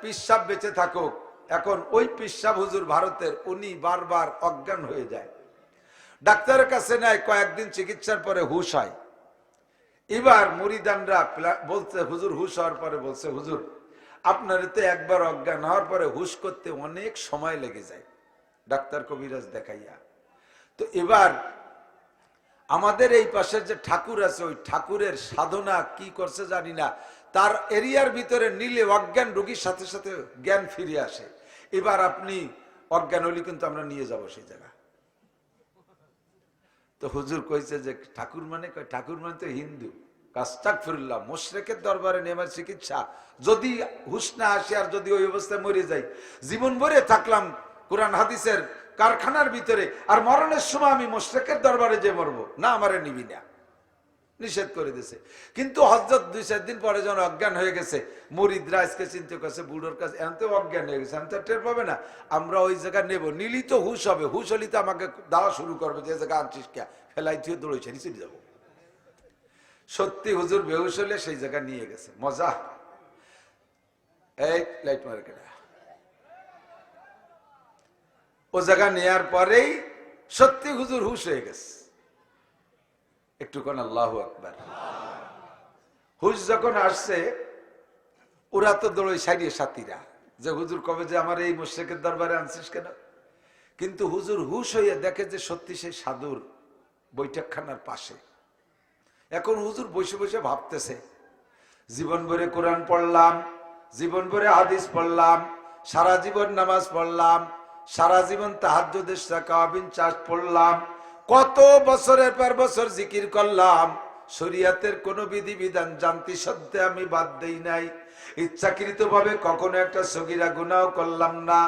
পিসাব বেঁচে থাকুক। এখন ওই পিসাব হুজুর ভারতের, উনি বারবার অজ্ঞান হয়ে যায়। ডাক্তারের কাছে নেয়, কয়েকদিন চিকিৎসার পরে হুশ হয়। এবার মুরিদানরা বলছে, হুজুর হুশ হওয়ার পরে বলছে, হুজুর আপনার তো একবার অজ্ঞান হওয়ার পরে হুশ করতে অনেক সময় লেগে যায়, ডাক্তার কবিরাজ দেখাইয়া। তো এবার আমাদের এই পাশের যে ঠাকুর আছে, ওই ঠাকুরের সাধনা কি করছে জানি না, তার এরিয়ার ভিতরে নিলে অজ্ঞান রোগীর সাথে সাথে জ্ঞান ফিরে আসে। এবার আপনি অজ্ঞান হলে কিন্তু আমরা নিয়ে যাব সেই জায়গা। তো হুজুর কইছে যে ঠাকুর মানে তো হিন্দু, আস্তাগফিরুল্লাহ, মুশরিকের দরবারে নেমার চিকিৎসা, যদি হুশ না আসে আর যদি ওই অবস্থায় মরে যাই, জীবন ভরে থাকলাম কোরআন হাদিসের কারখানার ভিতরে, আর মরণের সময় আমি মুশরিকের দরবারে যে মরবো না, আমারে নিবি না, নিষেধ করে দিয়েছে। কিন্তু হযরত 2-4 দিন পরে যখন অজ্ঞান হয়ে গেছে, মুরিদরা আজকে চিন্তা করছে বুড়োর কাছে এখন তো অজ্ঞান হয়ে গেছে, আমি তো টের পাবে না, আমরা ওই জায়গা নেব, নিলি তো হুশ হবে, হুশ হলি তো আমাকে দেওয়া শুরু করবে, যে জায়গা আনছিস কে, ফেলাই তুই দৌড়েছে নিচে যাবো। সত্যি হুজুর বেহুশ হলে সেই জায়গা নিয়ে গেছে, মজা। এই লাইট মার্কেট ও জায়গা নেয়ার পরেই সত্যি হুজুর হুশ হয়ে গেছে। একটু কোন আল্লাহু আকবার। হুশ যখন আসছে, ওরা তো দৌড়ে সাইডে সাথীরা, যে হুজুর কবে যে আমার এই মুশরিকের দরবারে আনছিস কেন। কিন্তু হুজুর হুশ হইয়া দেখে যে সত্যি সেই সাধুর বৈঠকখানার পাশে। এখন হুজুর বসে বসে ভাবতেছে, জীবন ভরে কোরআন পড়লাম, জীবন ভরে হাদিস পড়লাম, সারা জীবন নামাজ পড়লাম, সারা জীবন তাহাজ্জুদের রাকাবিন চাষ পড়লাম, কত বছরের পর বছর জিকির করলাম, শরীয়তের কোন বিধি বিধান জানতে সত্ত্বে আমি বাদ দেই নাই, ইচ্ছাকৃত ভাবে কখনো একটা সগীরা গুনাহ করলাম না,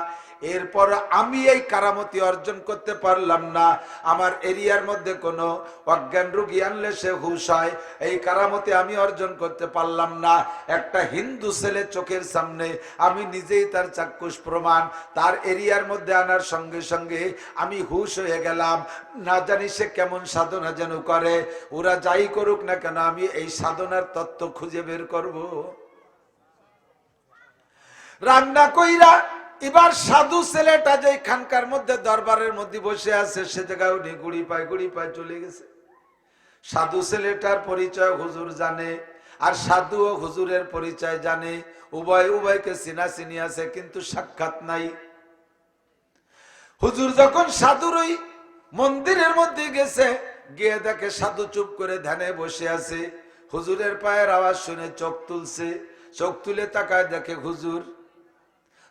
এরপর আমি এই কারামতি অর্জন করতে পারলাম না। আমার এরিয়ার মধ্যে কোনো অজ্ঞান রোগী আনলে সে হুশ হয়, এই কারামতি আমি অর্জন করতে পারলাম না। একটা হিন্দু ছেলে চোখের সামনে, আমি নিজেই তার চাক্ষুষ প্রমাণ, তার এরিয়ার মধ্যে আনার সঙ্গে সঙ্গে আমি হুশ হয়ে গেলাম। না জানি সে কেমন সাধনা যেন করে, ওরা যাই করুক না কেন আমি এই সাধনার তত্ত্ব খুঁজে বের করব। রান্না কইরা এবার সাধু ছেলেটা যে খানকার মধ্যে দরবারের মধ্যে বসে আছে, সে জায়গায় উনি গুড়ি পায় চলে গেছে। সাধু ছেলেটার পরিচয় হুজুর জানে, আর সাধু ও হুজুরের পরিচয় জানে, উভয়কে চিনি আছে, কিন্তু সাক্ষাৎ নাই। হুজুর যখন সাধুর ওই মন্দিরের মধ্যে গেছে, গিয়ে দেখে সাধু চুপ করে ধ্যানে বসে আছে। হুজুরের পায়ের আওয়াজ শুনে চোখ তুলছে, চোখ তুলে তাকায় দেখে হুজুর।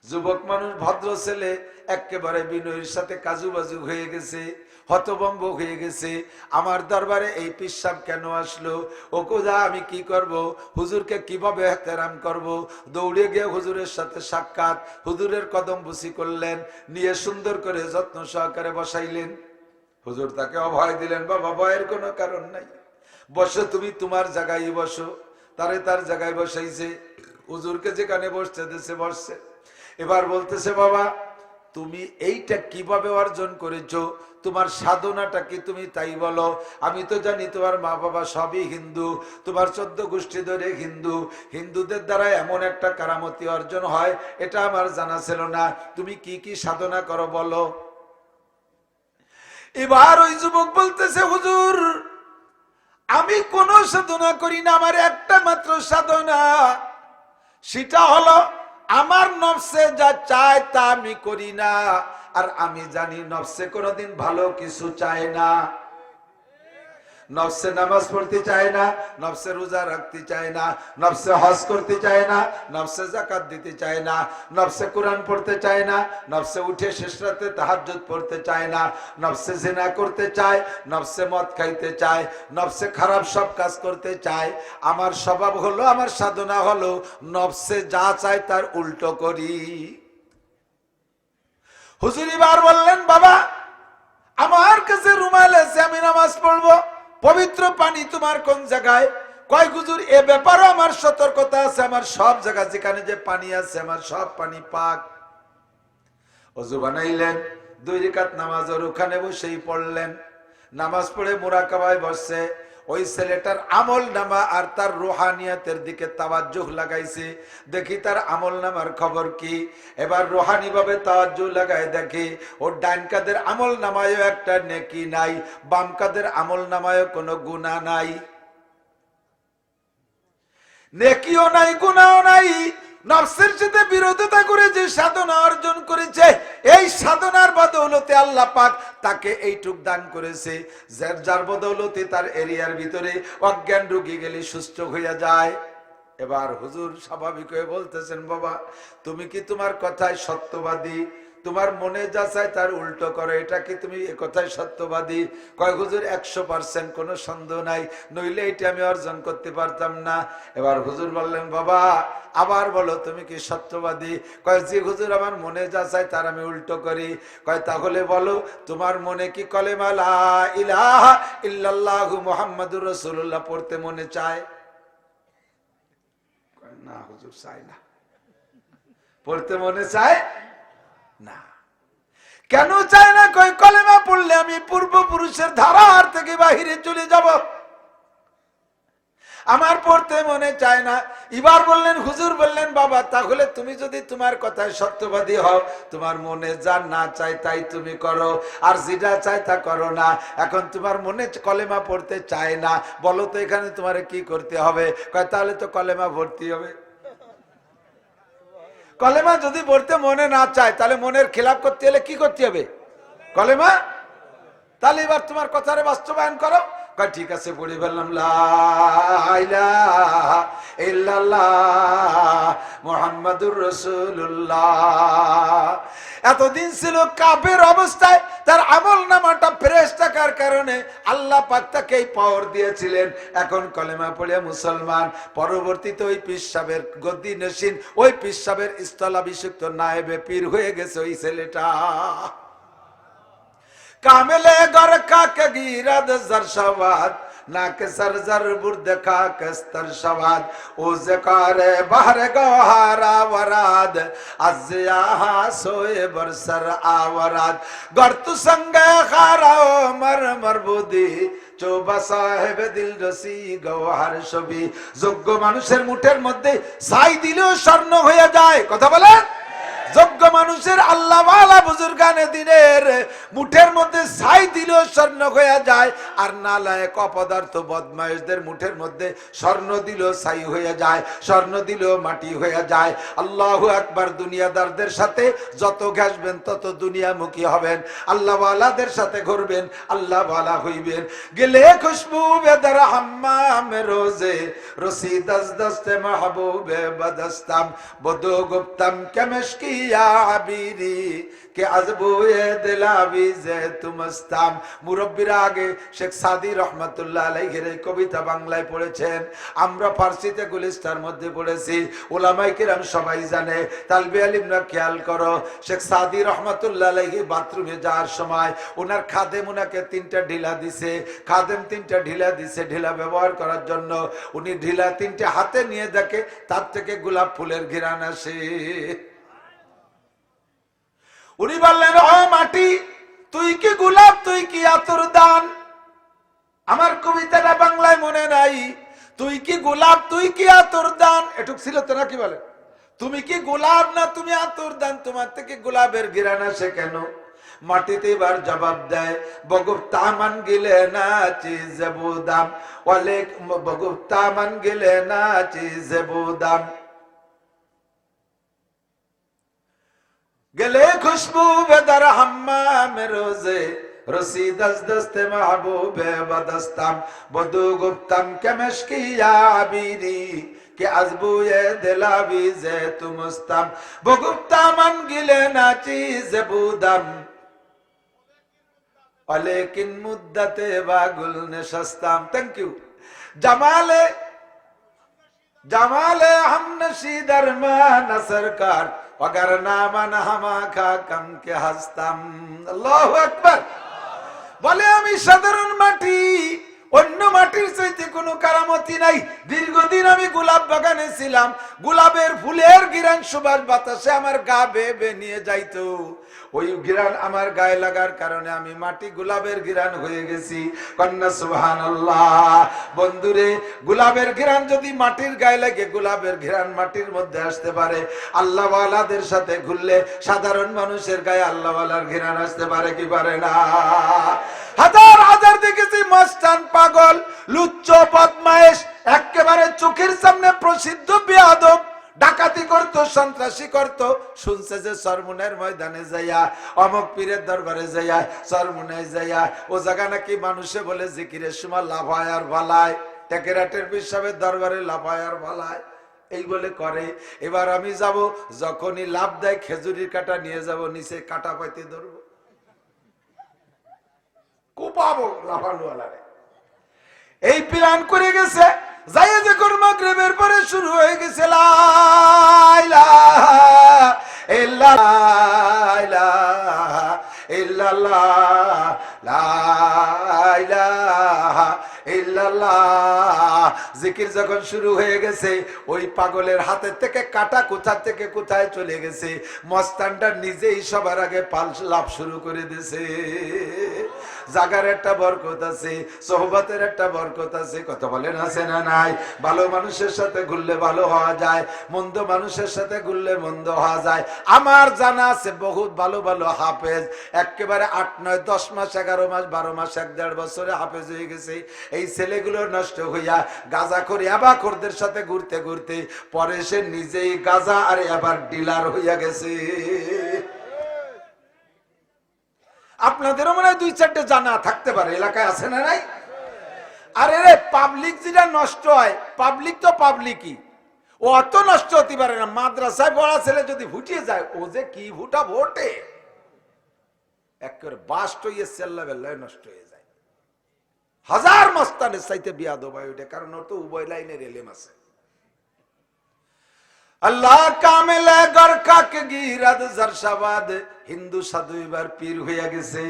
যুবক মানুষ, ভদ্র ছেলে, একেবারে বিনয়ের সাথে কাজু বাজু হয়ে গেছে, হতভম্ব হয়ে গেছে। আমার দরবারে এই পিসাব কেন আসলো? ও কোজা আমি কি করব? হুজুরকে কিভাবে এহতেরাম করব? দৌড়ে গিয়ে হুজুরের সাথে সাক্ষাৎ, হুজুরের কদম বুসি করলেন, নিয়ে সুন্দর করে যত্ন সহকারে বসাইলেন। হুজুর তাকে অভয় দিলেন, বাবা ভয়ের কোনো কারণ নাই, বসো, তুমি তোমার জায়গায় বসো। তারে তার জায়গায় বসাইছে, হুজুরকে যেখানে বসতে দিয়েছে বসছে। এবার বলতেছে, বাবা তুমি এইটা কিভাবে অর্জন করেছো, তোমার সাধনাটা কি তুমি তাই বলো। আমি তো জানি তোমার মা বাবা সবই হিন্দু, তোমার 14 গোষ্ঠী ধরে হিন্দু, হিন্দুদের দ্বারা এমন একটা কারামতি অর্জন হয় এটা আমার জানা ছিল না, তুমি কি কি সাধনা করো বলো। এবার ওই যুবক বলতেছে, হুজুর আমি কোন সাধনা করি না, আমার একটা মাত্র সাধনা, সেটা হলো আমার নফসে যা চায় তা আমি করি না, আর আমি জানি নফসে কোনোদিন ভালো কিছু চায় না। নফসে নামাজ পড়তে চায় না, নফসে রোজা রাখতে চায় না, নফসে হজ করতে চায় না, নফসে যাকাত দিতে চায় না, নফসে কোরআন পড়তে চায় না, নফসে উঠে শেষ রাতে তাহাজ্জুদ পড়তে চায় না, নফসে জিনা করতে চায়, নফসে মদ খাইতে চায়, নফসে খারাপ সব কাজ করতে চায়। আমার স্বভাব হলো, আমার সাধনা হলো নফসে যা চায় তার উল্টো করি। হুজুর এবার বললেন, বাবা আমার কাছে রুমাল আছে, আমি নামাজ পড়বো, পবিত্র পানি তোমার কোন জায়গায়? কয় হুজুর এ ব্যাপারও আমার সতর্কতা আছে, আমার সব জায়গা যেখানে যে পানি আছে আমার সব পানি পাক। ওযু বানাইলেন, 2 রাকাত নামাজ ওর ওখানে বসেই পড়লেন। নামাজ পড়ে মুরাকাবায় বসছে, ওই ছেলেটার আমল নামা আর তার রুহানিয়াতের দিকে তাওয়াজ্জুহ লাগাইছে, দেখি তার আমল নামার খবর কি। এবার রুহানি ভাবে তাওয়াজ্জুহ লাগায় দেখে ওর ডান কাদের আমল নামায়ও একটা নেকি নাই, বাম কাদের আমল নামায়ও কোনো গুনাহ নাই, নেকিও নাই গুনাহও নাই। নফসের সাথে বিরোধিতা করে যে সাধনা অর্জন করেছে, এই সাধনার বদৌলতে আল্লাহ পাক তাকে এইটুক দান করেছে, যার বদৌলতে তার এরিয়ার ভিতরে অজ্ঞান ঢুকে গেলে সুস্থ হয়ে যায়। এবার হুজুর স্বাভাবিক হয়ে বলতেছেন, বাবা তুমি কি তোমার কথায় সত্যবাদী? তোমার মনে যা চায় তার উল্টো করো, এটা কি তুমি এ কথায় সত্যবাদী? কয় হুজুর 100% কোনো সন্দেহ নাই, নইলে এটা আমি অর্জন করতে পারতাম না। এবার হুজুর বললেন, বাবা আবার বলো তুমি কি সত্যবাদী? কয় জি হুজুর, আমার মনে যা চায় তার আমি উল্টো করি। কয় তাহলে বলো তোমার মনে কি কলেমা লা ইলাহা ইল্লাল্লাহু মুহাম্মাদুর রাসূলুল্লাহ পড়তে মনে চায়? না হুজুর চায় না, পড়তে মনে চায় না। কেন চায় না? কই কলেমা পড়লে আমি পূর্বপুরুষের ধারার থেকে বাহিরে চলে যাব, আমার পড়তে মনে চায় না। এবার বললেন, হুজুর বললেন, বাবা তাহলে তুমি যদি তোমার কথায় সত্যবাদী হও, তোমার মনে যা না চায় তাই তুমি করো, আর যেটা চায় তা করো না। এখন তোমার মনে কলেমা পড়তে চায় না, বলো তো এখানে তোমার কি করতে হবে? কয় তাহলে তো কলেমা পড়তে হবে। কলেমা যদি পড়তে মনে না চায়, তাহলে মনের খিলাফ করতে হলে কি করতে হবে? কলেমা। তাহলে এবার তোমার কথারে বাস্তবায়ন করো। কয় ঠিক আছে, পড়ে ফেললাম লা ইলাহা ইল্লাল্লাহ মুহাম্মাদুর রাসূলুল্লাহ। এতদিন ছিল কাফের অবস্থায়, তার আমল নামাটা ফ্রেশ থাকার কারণে আল্লাহ পাক তাকে এই পাওয়ার দিয়েছিলেন। এখন কলেমা পড়ে মুসলমান, পরবর্তীতে ওই পীর সাহেবের গদ্দি নশীন, ওই পীর সাহেবের স্থলাভিষিক্ত নায়েবে পীর হয়ে গেছে ওই ছেলেটা। কামেলে গর কাকে গিরাদ জারশাবাদ, নাকে সরজর বুর্দ খাক স্তর শবাদ, ও জকারে বাহরে গওহারা ওয়ারাদ, আজিয়াহা সোয়ে বরসর আওরাদ, গর্তু সঙ্গে খারাও মর মরবুদি, চোবা সাহেব দিল রসি গওহার ছবি। যোগ্য মানুষের মুঠের মধ্যে ছাই দিলেও স্বর্ণ হয়ে যায়। কথা বলেন, যোগ্য মানুষের আল্লাহওয়ালা বুজুর্গানে দিনের মুঠের মধ্যে ছাই দিলেও স্বর্ণ হয়ে যায়, আর নালায়েক অপদার্থ বদমাইশদের মুঠের মধ্যে স্বর্ণ দিলেও ছাই হয়ে যায়, স্বর্ণ দিলেও মাটি হয়ে যায়। আল্লাহু আকবার। দুনিয়াদারদের সাথে যত ঘাসবেন তত দুনিয়ামুখী হবেন, আল্লাহওয়ালাদের সাথে ঘুরবেন, আল্লাহওয়ালা হইবেন। গেলে খুশবু বেদার হাম্মামে রোজে, রসি দস দস্তে মাহবুবে বদস্তাম, বদো গুপ্তম কেমশকি মুরব্বীরা আগে শেখ সাদি রহমতুল্লাহ আলাইহির কবিতা বাংলায় পড়েছেন, আমরা ফার্সিতে গুলিস্তার মধ্যে পড়েছি, উলামায়ে কিরাম সবাই জানে। তালবে আলিমরা খেয়াল করো, শেখ সাদি রহমতুল্লাহ আলাইহি বাথরুমে যাওয়ার সময় ওনার খাদেম ওনাকে 3টা ঢিলা দিছে, খাদেম 3টা ঢিলা দিছে ঢিলা ব্যবহার করার জন্য। উনি ঢিলা 3টে হাতে নিয়ে দেখে তার থেকে গোলাপ ফুলের ঘ্রাণ আসে। উনি বললেন, ও মাটি তুই কি গোলাপ, তুই কি আতর দান? আমার কবিতাটা বাংলায় মনে নাই, তুই কি গোলাপ, তুই কি আতর দান, এটুক ছিল তো নাকি? বলে তুমি কি গোলাপ না তুমি আতর দান, তোমার থেকে গোলাপের ঘ্রাণ আসে কেন? মাটিতে এবার জবাব দেয়, বগুপ্তা মান গিলে না চিজ বুদাম, ওয়ালে বগুপ্তা মান গিলে না চিজ বুদাম, গেলে খুশবু বেদার হাম্মামে রোজে, রসি দস দস্তে মাহবুবে বদস্তাম, বদু গুপ্তম কেমশকিয়া আবিরি, কে আজবুয়ে দিলাবি যে তুমস্তাম, বগুপ্তা মান গিলে না চিজ বুদাম, অলেকিন মুদ্দাতে বাগুল নেশাস্তাম। Thank you. জামালে জামালে হামনশি দরমান সরকার, अगर नामन हमा खा कम के हस्ताम। আল্লাহু আকবার। বলে আমি সাধারণ মাটি, অন্য মাটির চাইতে কোনো কারামতি নাই। দীর্ঘদিন আমি গোলাপ বাগানে ছিলাম, গোলাপের ফুলের ঘ্রাণ সুবাস বাতাসে আমার গা বেয়ে বেয়ে নিয়ে যাইতো। ওই ঘ্রাণ আমার গায়ে লাগার কারণে আমি মাটি গোলাপের ঘ্রাণ হয়ে গেছি। কন্যা সুবহানাল্লাহ। বন্ধুরে, গোলাপের ঘ্রাণ যদি মাটির গায়ে লাগে, গোলাপের ঘ্রাণ মাটির মধ্যে আসতে পারে, আল্লাহওয়ালাদের সাথে ঘুরলে সাধারণ মানুষের গায়ে আল্লাহওয়ালার ঘ্রাণ আসতে পারে কি পারে না? হাজার হাজার দেখেছি মস্তান, পাগল, লুচ্চ, বদমাইশ, একেবারে চোখের সামনে প্রসিদ্ধ বেয়াদব, ডাকাতি করত, সন্ত্রাসী করত। শুনছে যে সরমুনের ময়দানে যাইয়া, অমক পীরের দরবারে যাইয়া, সরমুনায় যাইয়া, ও জায়গা নাকি মানুষে বলে জিকিরের সময় লাফায় আর ভালায়, টেকেরাটের বিশ্বাবের দরবারে লাফায় আর ভালায়, এই বলে করে। এবার আমি যাব, যখনই লাভ দেয় খেজুরির কাটা নিয়ে যাব, নিচে কাটা পাইতে ধরবো, কোপাবো লাফানোয়ালারে। এই প্ল্যান করে গেছে। যাইয়া যখন মাগরিবের পরে শুরু হয়ে গেছে লা ইলাহা ইল্লাল্লাহ, ইল্লাল্লাহ, লা ইলাহা ইল্লাল্লাহ, জিকির যখন শুরু হয়ে গেছে, ওই পাগলের হাতের থেকে কাটা কোথা থেকে কোথায় চলে গেছে। মস্তানটা নিজেই সবার আগে পাল লাভ শুরু করে দিয়েছে। জাগার একটা বরকত আছে, সোহবতের একটা বরকত আছে, কথা বলেন আছে না নাই? ভালো মানুষের সাথে ঘুরলে ভালো হওয়া যায়, মন্দ মানুষের সাথে ঘুরলে মন্দ হওয়া যায়। আমার জানা আছে বহুত ভালো ভালো হাফেজ, একেবারে 8, 9, 10 মাস, 11 মাস, 12 মাস, 1-1.5 বছরে হাফেজ হয়ে গেছে। এই ছেলেগুলো নষ্ট হইয়া গাঁজাখোর ইয়াবাখোরদের সাথে ঘুরতে ঘুরতে পরে সে নিজেই গাঁজা আর আবার ডিলার হইয়া গেছে। আপনাদেরও মনে হয় 2-4টে জানা থাকতে পারে, এলাকায় আছে না নাই? আরে রে, পাবলিক যেটা নষ্ট হয়, পাবলিক তো পাবলিকই, ও অত নষ্ট হতে পারে না। মাদ্রাসায় পড়া ছেলে যদি ফুটিয়ে যায়, ও যে কি ফুটা ভোটে, একেবারে বাস্ট হইয়ে চেল্লা বেল্লায় নষ্ট হয়ে যায়। হাজার মস্তানের চাইতে বিয়াদব হয় ওইটা, কারণ ওর তো উভয় লাইনের এলেম আছে। আল্লাহ কামেলে গরকাক গিরাদ জারশাবাদ, হিন্দু সাধু এবার পীর হইয়া গেছে।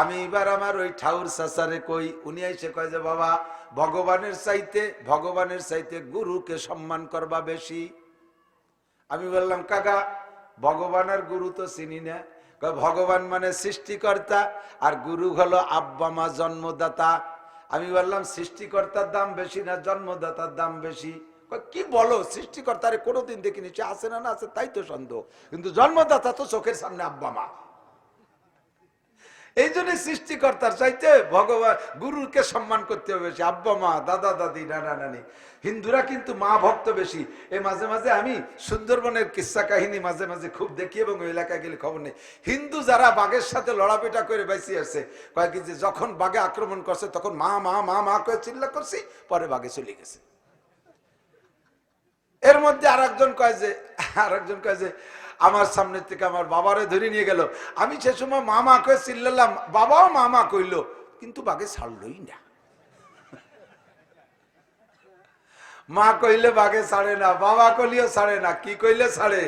আমি এবার আমার ওই ঠাউর চাচারে কই, উনি এসে কয় যে বাবা, ভগবানের চাইতে গুরুকে সম্মান করবা বেশি। আমি বললাম কাকা, ভগবান আর গুরু তো চিনি না। ভগবান মানে সৃষ্টিকর্তা, আর গুরু হলো আব্বা মা জন্মদাতা। আমি বললাম সৃষ্টিকর্তার দাম বেশি না জন্মদাতার দাম বেশি? কি বলো, সৃষ্টিকর্তারে কোনোদিন দেখিনি, সে আছে না আছে তাই তো সন্দেহ, কিন্তু জন্মদাতা তো চোখের সামনে আব্বা মা। এই জন্য সৃষ্টিকর্তার চাইতে ভগবান গুরুকে সম্মান করতে হবে বেশি, আব্বা মা, দাদা দাদি, নানা নানি। হিন্দুরা কিন্তু মা ভক্ত বেশি। এই মাঝে মাঝে আমি সুন্দরবনের কিস্সা কাহিনী মাঝে মাঝে খুব দেখি, এবং ওই এলাকায় গেলে খবর নেই। হিন্দু যারা বাঘের সাথে লড়াপিটা করে বেঁচে আসছে, কয়েক যে যখন বাঘে আক্রমণ করছে তখন মা মা মা মা করে চিল্লা করছি, পরে বাঘে চলে গেছে। এর মধ্যে আরেকজন কয় যে আমার সামনে থেকে আমার বাবারে ধরে নিয়ে গেল। আমি সে সময় মামা কয়ে চিল্লালাম, বাবাও মামা কইল, কিন্তু বাঘে ছাড়লই না। মা কইলে বাঘে ছাড়ে না, বাবা কইলেও ছাড়ে না, কি কইলে ছাড়ে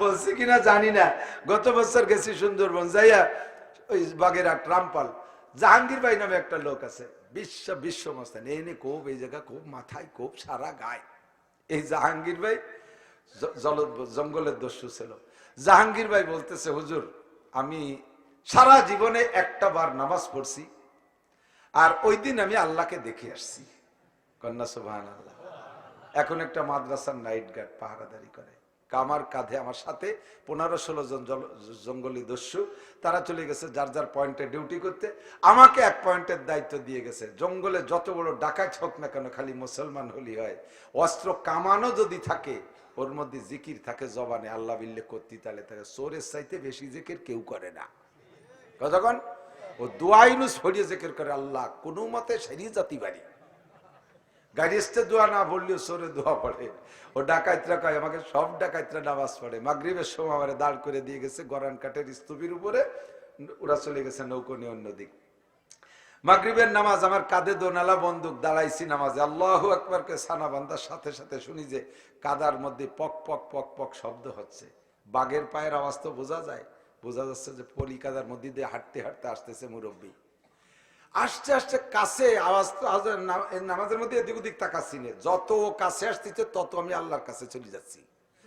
বলছি কিনা জানি না। গত বছর গেছি সুন্দরবন, যাইয়া ওই বাগেরহাট রামপাল, জাহাঙ্গীর ভাই নামে একটা লোক আছে, বিশ্ব মস্তান, এই নিয়ে খুব, এই জায়গা খুব মাথায়, খুব সারা গায়। এই জাহাঙ্গীর ভাই জঙ্গলের দস্যু ছিল। জাহাঙ্গীর ভাই বলতেছে, হুজুর আমি সারা জীবনে একটা বার নামাজ পড়ছি, আর ওই দিন আমি আল্লাহকে দেখে আসছি। কন্যা সুবহানাল্লাহ। এখন একটা মাদ্রাসার নাইট গার্ড পাহারাদারি করে। আমার কাঁধে আমার সাথে 15-16 জন জঙ্গলি দস্যু, তারা চলে গেছে যার যার পয়েন্টে ডিউটি করতে। আমাকে এক পয়েন্টের দায়িত্ব দিয়ে গেছে। জঙ্গলে যত বড় ডাকাত হোক না কেন, খালি মুসলমান হলি হয়, অস্ত্র কামানো যদি থাকে, ওর মধ্যে জিকির থাকে জবানে, আল্লাহ বিল্লে করতে, তাহলে থাকে। চোরের চাইতে বেশি জিকির কেউ করে না। কতক্ষণ ও দোয়াইনুস ফড়িয়ে জিকির করে, আল্লাহ কোনো মতে সেরিয়ে জাতি বাড়ি। গাড়িস্তে দোয়া না পড়লেও সরে দোয়া পড়ে। ও ডাকাতরা কয় আমাকে, সব ডাকাতরা নামাজ পড়ে। মাগরিবের সময় আমার দাঁড় করে দিয়ে গেছে গরান কাঠের স্তূপের উপরে, ওরা চলে গেছে নৌকো নিয়ে অন্যদিক। মাগরিবের নামাজ, আমার কাঁধে দোনালা বন্দুক, দাঁড়াইছি নামাজে, আল্লাহু আকবার কে সানা বান্দার সাথে সাথে শুনি যে কাদার মধ্যে পক পক পক পক শব্দ হচ্ছে। বাঘের পায়ের আওয়াজ তো বোঝা যায়, বোঝা যাচ্ছে যে পলি কাদার মধ্যে দিয়ে হাঁটতে হাঁটতে আসতেছে মুরব্বী। আস্তে আস্তে কাছে আওয়াজ তো নামাজের মধ্যে এদিক ওদিক তাকাচ্ছি না, যত কাছে আসতেছে তত আমি আল্লাহর কাছে চলে যাচ্ছি।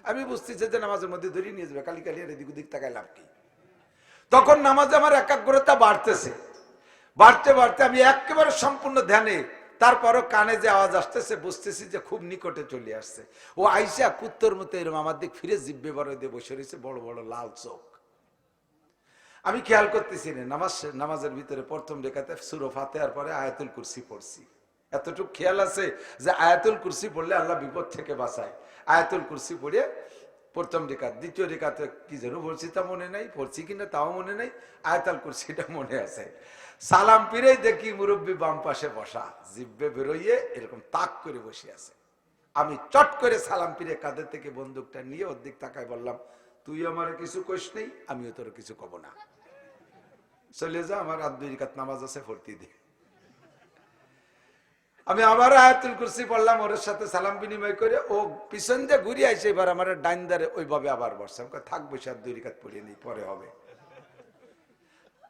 আমি বুঝতেছি যে নামাজের মধ্যে ধরিয়ে নিয়ে যাবে, কালি কালি আর এদিক ওদিক তাকায় লাভ কি। তখন নামাজে আমার একাগ্রতা বাড়তেছে, বাড়তে বাড়তে আমি একেবারে সম্পূর্ণ ধ্যানে, তারপরও কানে যে আওয়াজ আসতেছে বুঝতেছি যে খুব নিকটে চলে আসছে। ও আইসা কুত্তর মতো এরকম আমার দিক ফিরে জিব্বে বড় দিয়ে বসে রয়েছে, বড় বড় লাল চোখ। আমি খেয়াল করতেছি না, নামাজের ভিতরে প্রথম রেখাতে সূরা ফাতিহার পরে আয়াতুল কুরসি পড়ছি। এতটুকু খেয়াল আছে যে আয়াতুল কুরসি পড়লে আল্লাহ বিপদ থেকে বাঁচায়। আয়াতুল কুরসি পড়ে প্রথম রেখাত, দ্বিতীয় রেখাতে কি যেন বলছি তা মনে নাই, পড়ছি কিনা তাও মনে নাই, আয়াতুল কুরসিটা মনে আছে। সালাম ফিরেই দেখি মুরব্বী বাম পাশে বসা, জিব্বে বেরোইয়ে এরকম তাক করে বসে আছে। আমি চট করে সালাম ফিরে কাঁধে থেকে বন্দুকটা নিয়ে ওর দিক তাকায় বললাম, তুই আমার কিছু কইস নেই, আমিও তোর কিছু কব না, চলে যা, আমার আর 2 রাকাত নামাজ আছে পড়তে দে। আমি আবার আয়াতুল কুরসি পড়লাম, ওর সাথে সালাম বিনিময় করে ও পিছন দিয়ে ঘুরে আইসে এবার আমার ডাইন ধারে ওইভাবে আবার বসছে। থাক বসে আর 2 রাকাত পড়িয়ে নিই, পরে হবে।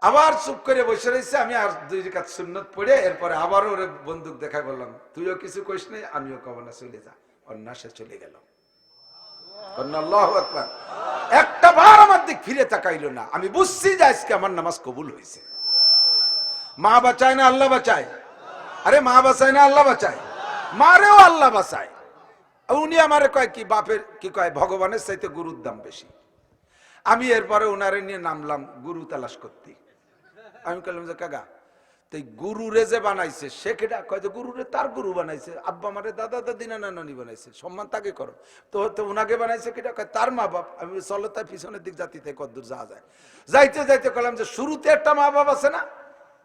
আবার চুপ করে বসে রয়েছে, আমি আর 2 রাকাত সুন্নত পড়ে এরপরে আবার ওরে বন্দুক দেখায় বললাম, তুইও কিছু কইস নেই, আমিও কব না, চলে যা। অন্যাসে চলে গেল। আল্লাহু আকবার। একটা বার আমার দিক ফিরে তাকাইলো না। আমি বুঝছি যে আজকে আমার নামাজ কবুল হয়েছে। মা বাঁচায় না আল্লাহ বাঁচায়, আরে মা বাঁচায় না আল্লাহ বাঁচায়, মারেও আল্লাহ বাঁচায়। উনি আমারে কয় কি, বাপের কি কয়, ভগবানের চাইতে গুরুর দাম বেশি। আমি এরপরে ওনারে নিয়ে নামলাম গুরু তালাশ করতে। আমি বললাম যে কাকা, তাই গুরুরে যে বানাইছে সে কেটা? কয় যে গুরুরে তার গুরু বানাইছে, আব্বা মারে দাদা দাদি নানা নানি বানাইছে, সম্মান তাকে করো। তো উনাকে বানাইছে কেটা? কয় তার মা বাপ। আমি চলো তাই পিছনের দিক জাতি থেকে কদ্দূর যাওয়া যায়। যাইতে যাইতে কলাম যে শুরুতে একটা মা বাপ আছে না?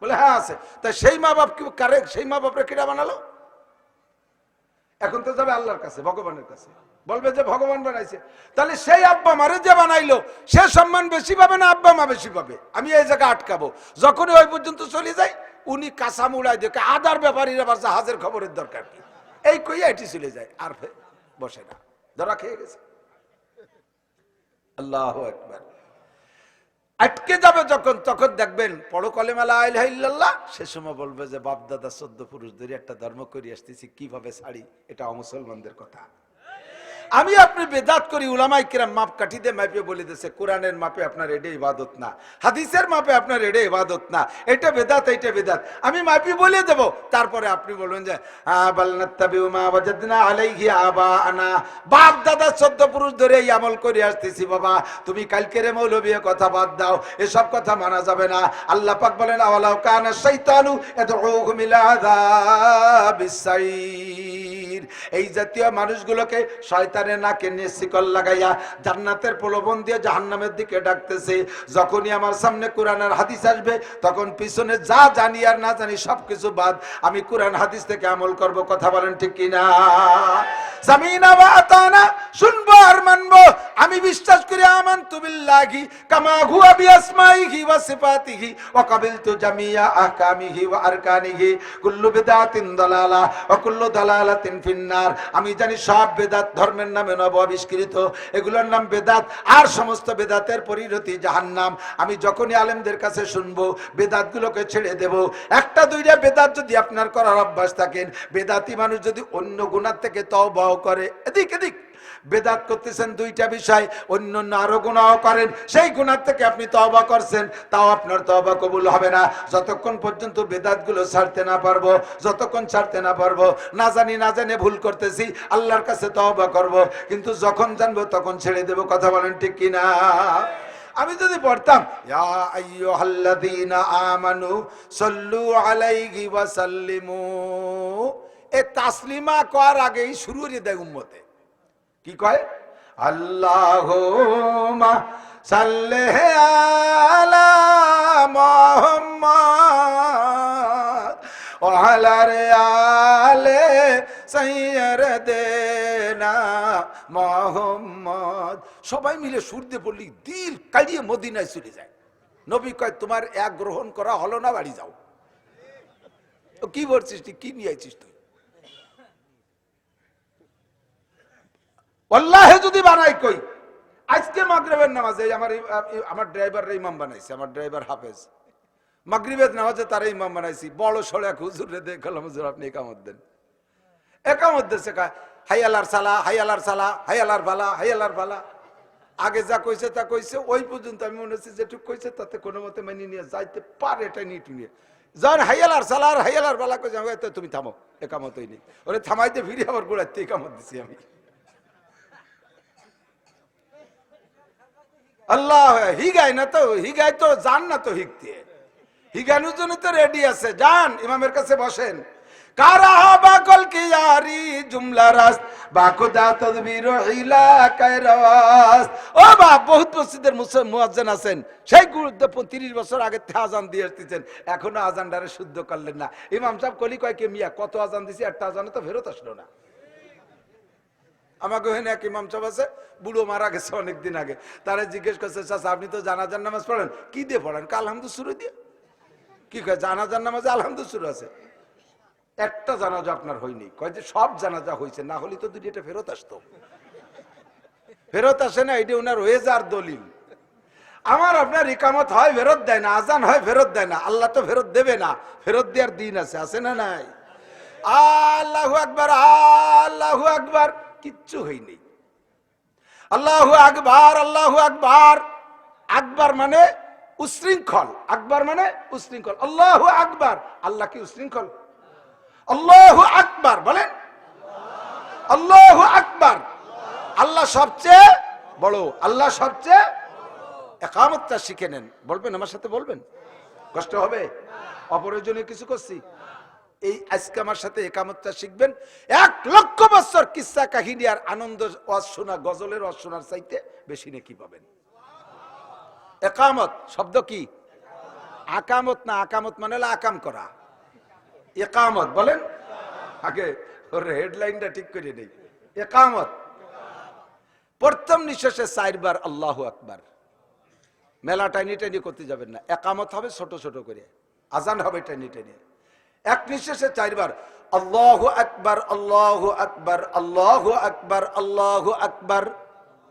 বলে হ্যাঁ আছে। তাই সেই মা বাপ কি কারে, সেই মা বাপরে কেটা বানালো? এখন তো যাবে আল্লাহর কাছে, ভগবানের কাছে, বলবে যে ভগবান বানাইছে। তাহলে সেই আব্বা মারে যে বানাইলো সে সম্মান বেশি পাবে না আব্বা মা বেশি পাবে? আমি এই জায়গায় আটকাবো। যখনই ওই পর্যন্ত চলে যাই উনি কাঁচা মুড়াই দেখে আদার ব্যাপারীরা আবার জাহাজের খবরের দরকার কি, এই কইয়া এটি চলে যায়, আর বসে না, ধরা খেয়ে গেছে। আল্লাহু আকবার। আটকে যাবে যখন, তখন দেখবেন পড়ো কলেমা লা ইলাহা ইল্লাল্লাহ, সে সময় বলবে যে বাপ দাদা 14 পুরুষ ধরে একটা ধর্ম করে আসতেছি, কিভাবে ছাড়ি? এটা অমুসলমানদের কথা। আমি আপনি বেদাত করি, উলামাই কিরাম মাপ কাঠি দিয়ে মাপে বলে দিয়েছে, কোরআনের মাপে আপনার এটা ইবাদত না, হাদিসের মাপে আপনার এটা ইবাদত না, এটা বেদাত, এইটা বেদাত। আমি মাপি বলে দেব, তারপরে আপনি বলবেন যে বাপ দাদা 14 পুরুষ ধরে এই আমল করে আসতেছি। বাবা তুমি কালকের মৌলবী কথা বাদ দাও, এসব কথা মানা যাবে না। আল্লাহ পাক বলেন আওয়ালাউ কানা শাইতানু ইয়াদউহুম ইলা আযাবিস সাইর। এই জাতীয় মানুষগুলোকে শয়তানের নাকে নিয়ে শিকল লাগাইয়া জান্নাতের প্রলোভন দিয়ে জাহান্নামের দিকে ডাকতেছে। যখনই আমার সামনে কোরআন আর হাদিস আসবে তখন পিছনে যা জানি আর না জানি সবকিছু বাদ, আমি কোরআন হাদিস থেকে আমল করব। কথা বলেন ঠিক কিনা? সামিনা ওয়া আতানা, শুনবো আর মানবো। আমি বিশ্বাস করি আমানতু বিল্লাহি কামা হুয়া বিআসমাইহি ওয়া সিফাতিহি ওয়া কাবিলতু জামিয়া আহকামিহি ওয়া আরকানিহি কুল্লু বিদআতিন দালালা ওয়া কুল্লু দালালাতিন ফিন্নার। আমি জানি সব বেদাত ধর্মের নামে নব আবিষ্কৃত, এগুলোর নাম বেদাত, আর সমস্ত বেদাতের পরিণতি জাহান্নাম। আমি যখনই আলেমদের কাছে শুনবো বেদাতগুলোকে ছেড়ে দেব। একটা দুইটা বেদাত যদি আপনার করার অভ্যাস থাকেন, বেদাতি মানুষ যদি অন্য গুনাহ থেকে তওবা করে, এদিক এদিক বেদাত করতেছেন, 2টা বিষয়, অন্য আরো গুনাহ করেন, সেই গুনাহ থেকে আপনি তওবা করছেন, তাও আপনার তওবা কবুল হবে না যতক্ষণ পর্যন্ত বেদাতগুলো ছাড়তে না পারবো। যতক্ষণ ছাড়তে না পারবো, না জানি ভুল করতেছি, আল্লাহর কাছে তওবা করব, কিন্তু যখন জানবো তখন ছেড়ে দেব। কথা বলেন ঠিক কিনা? আমি যদি পড়তাম ইয়া আইয়ুহাল্লাযীনা আমানু সাল্লু আলাইহি ওয়া সাল্লিমু, এ তাসলিমা করার আগেই শুরু হয়ে দেয় উম্মতে। কি কয়? আল্লাহুম্মা সাল্লি আলা মুহাম্মাদ ওয়া আলা আলি সাইয়্যিদিনা মুহাম্মদ। সবাই মিলে সুর দিয়ে পড়লি দিল কালিয়ে মদিনায় চলে যায়। নবী কয় তোমার এক গ্রহণ করা হলো না, বাড়ি যাও। কি বলছিস তুই, কি নিয়ে আইছিস তুই? আল্লাহে যদি বানাই কই, আজকে মাগরিবের নামাজে আমার ড্রাইভার ইমাম বানাইছে, আমার ড্রাইভার হাফেজ, মাগরিবের নামাজে তারা ইমাম বানাইছি, বড় সড়ে এক হুজুরে দেখলাম, হুজুর আপনি একামত দেন। একামত দেশে হাইয়ালার সালা, হাইয়ালার সালা, হাইয়ালার ভালা, হাইয়ালার ভালা। আগে যা কইছে তা কইছে, ওই পর্যন্ত আমি মনে হচ্ছে যেটুক কইছে তাতে কোনো মতে মেনে নিয়ে যাইতে পারে, এটা নিয়ে টুনিয়ে যান। হাইয়ালার সালা আর হাইয়ালার ভালা কইছে, আমি তুমি থামো, একামত হইনি। ওরে থামাইতে ফিরে আবার গোড়াইতে একামত দিছি আমি। আল্লাহ হিগাই না তো, হিগাই তো যান না তো হিগতে, হিগানোর জন্য তো রেডি আছে, যান ইমামের কাছে বসেন। কারাহা বাকল কি ইয়ারি জুমলা রাস বাকুদা তদবির হিলা কায়রাস। ও বাপ, বহুত মসজিদের মুয়াজ্জিন আছেন, সেই গুরুত্বপূর্ণ 30 বছর আগে আজান দিয়ে আসতেছেন, এখনো আজানটারে শুদ্ধ করলেন না। ইমাম সাহেব কলি কয় কে মিয়া, কত আজান দিছি, একটা আজানে তো ফেরত আসলো না। আমাকে ওখানে এক ইমাম সাহেব আছে, বুড়ো মারা গেছে অনেকদিন আগে, তারা জিজ্ঞেস করছে চাচা আপনি তো জানাজার নামাজ পড়েন, কি দিয়ে পড়েন? আলহামদু শুরু দিয়ে। কি কয়? জানাজার নামাজে আলহামদু শুরু আছে। একটা জানাজা আপনার হয়নি, কয় যে সব জানাজা হয়েছে, না হলে তো দুইটা ফেরত আসতো। ফেরত আসে না, এটা ওনার হয়ে যার দলিল। আমার আপনার ইকামত হয় ফেরত দেয় না, আজান হয় ফেরত দেয় না, আল্লাহ তো ফেরত দেবে না, ফেরত দেওয়ার দিন আছে, আছে না নাই? আল্লাহু আকবার, আল্লাহু আকবার, কিচ্ছু হয়নি। আল্লাহু আকবার, আল্লাহু আকবার। আকবার মানে উশৃঙ্খল, আকবার মানে উশৃঙ্খল। আল্লাহু আকবার, আল্লাহ কি উশৃঙ্খল? আল্লাহু আকবার বলেন, আল্লাহু আকবার। আল্লাহ সবচেয়ে বড়, আল্লাহ সবচেয়ে। ইকামতটা শিখে নেন, বলবেন আমার সাথে, বলবেন, কষ্ট হবে? অপ্রয়োজনীয় কিছু করছি? এই আজকে আমার সাথে ইকামতটা শিখবেন। 1 লক্ষ বছর কিসসা কাহিনী আর আনন্দ ওয়াজ শোনা, গজলের ওয়াজ শোনার চাইতে বেশি নেকি পাবেন। ইকামত শব্দ কি? আকামত না, আকামত মানে হলো আকাম করা। ইকামত বলেন, আগে ওর হেডলাইনটা ঠিক করে নেই। ইকামত প্রথম নিঃশ্বাসে 4 বার আল্লাহু আকবার। মেলা টাইনি টাইনি করতে যাবেন না, ইকামত হবে ছোট ছোট করে, আজান হবে টাইনি টাইনি। এক নিঃশ্বাসে 4 বার আল্লাহু আকবার, আল্লাহু আকবার, আল্লাহু আকবার, আল্লাহু আকবার।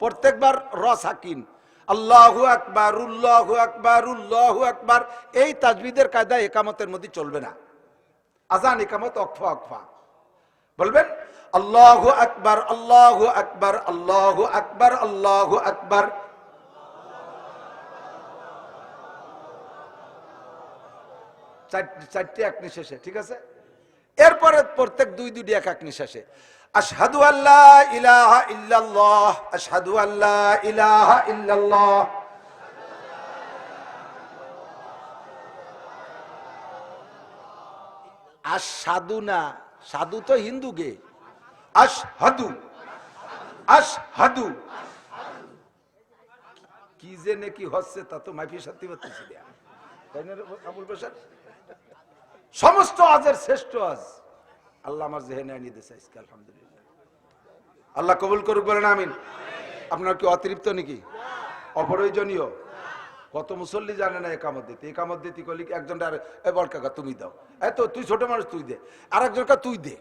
প্রত্যেকবার র সাকিন, আল্লাহু আকবার, আল্লাহু আকবার, আল্লাহু আকবার। এই তাজবিদের কায়দা ইকামতের মধ্যে চলবে না। আজান ইকামত ওয়াকফা ওয়াকফা। বলবেন আল্লাহু আকবার, আল্লাহু আকবার, আল্লাহু আকবার, আল্লাহু আকবার। চারটি এক নিঃশ্বাসে, ঠিক আছে? এরপরে প্রত্যেক 2 এক এক নিঃশ্বাসে আশহাদু আল্লা ইলাহা ইল্লাল্লাহ, আশহাদু আল্লা ইলাহা ইল্লাল্লাহ। আশহাদু না, সাধু তো হিন্দু গে, আশহাদু, আশহাদু। কি যে নাকি হচ্ছে তা তো মাইফি সত্যি বলতেছি, তাই না আবুল বাশার? সমস্ত আজের শ্রেষ্ঠ আজ আল্লাহ আমার জেহেনে আনিয়ে দিয়েছে আজকে, আলহামদুলিল্লাহ। আল্লাহ কবুল করুক, বলেন আমিন। আপনার কি অতিরিক্ত নাকি অপ্রয়োজনীয়? কত মুসল্লি জানে না একামত দিতে। একামত দিতে কলি একজন বল কাকা তুমি দাও, এত তুই ছোট মানুষ তুই দে, আর একজন কা তুই দে।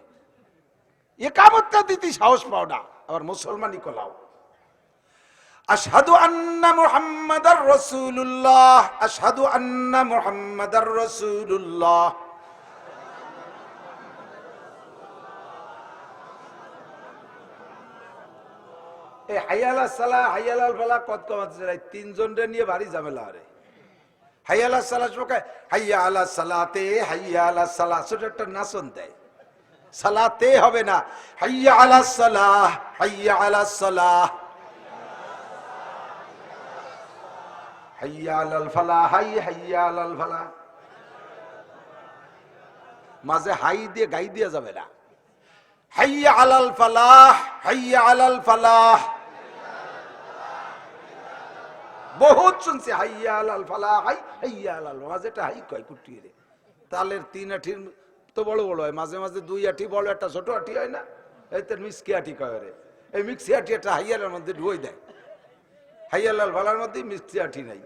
একামতটা দিতে সাহস পাও না, আবার মুসলমানই কলাও। আশহাদু আন্না মুহাম্মাদার রাসূলুল্লাহ, আশহাদু আন্না মুহাম্মাদার রাসূলুল্লাহ। এই হাইয়ালা সালাহ, হাইয়ালাল ফালাহ কত কমাতে 3 জনরে নিয়ে ভারী ঝামেলা। আরে হাইয়ালা সালাহ শোকায়, হাইয়া আলা সালাতে, হাইয়া আলা সালাহ, ছোট একটা নাচন দেয়। সালাতে হবে না, হাইয়া আলা সালাহ, হাইয়া আলা সালাহ, হাইয়া আলাল ফালাহ, হাইয়া আলাল ফালাহ। মাঝে হাই দিয়ে গাই দিয়ে যাবে না। হাইয়া আলাল ফালাহ, হাইয়া আলাল ফালাহ। বহুত শুনছি হাইয়া আলাল ফালাহ, হাইয়া আলাল, মাঝেটা হাই কয় কুটিয়ে রে। তালের 3 আঠির তো বড় বড় হয়, মাঝে মাঝে 2 আঠি বড়, একটা ছোট আঠি হয় না, এই তো মিক্সি আঠি কয় রে। এই মিক্সি আঠি একটা হাইয়ালার মধ্যে ঢুই দেয়, হাইয়ালাল ফালার মধ্যে মিক্সি আঠি নাই।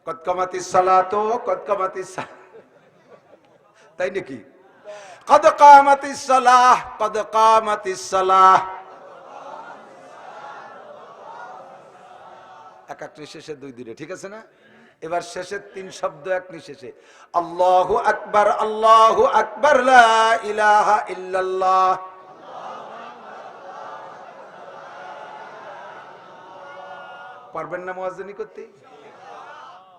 কদ কামাতিস সালাতো, কদ কামাতিস, তাই নাকি? কদ কামাতিস সালাহ, কদ কামাতিস সালাহ। এক এক শেষে 2 দিনে, ঠিক আছে না? এবার শেষের 3 শব্দ এক নিঃশেষে আল্লাহু আকবার, আল্লাহু আকবার, লা ইলাহা ইল্লাল্লাহ। পারবেন না মুয়াজ্জিনি করতে?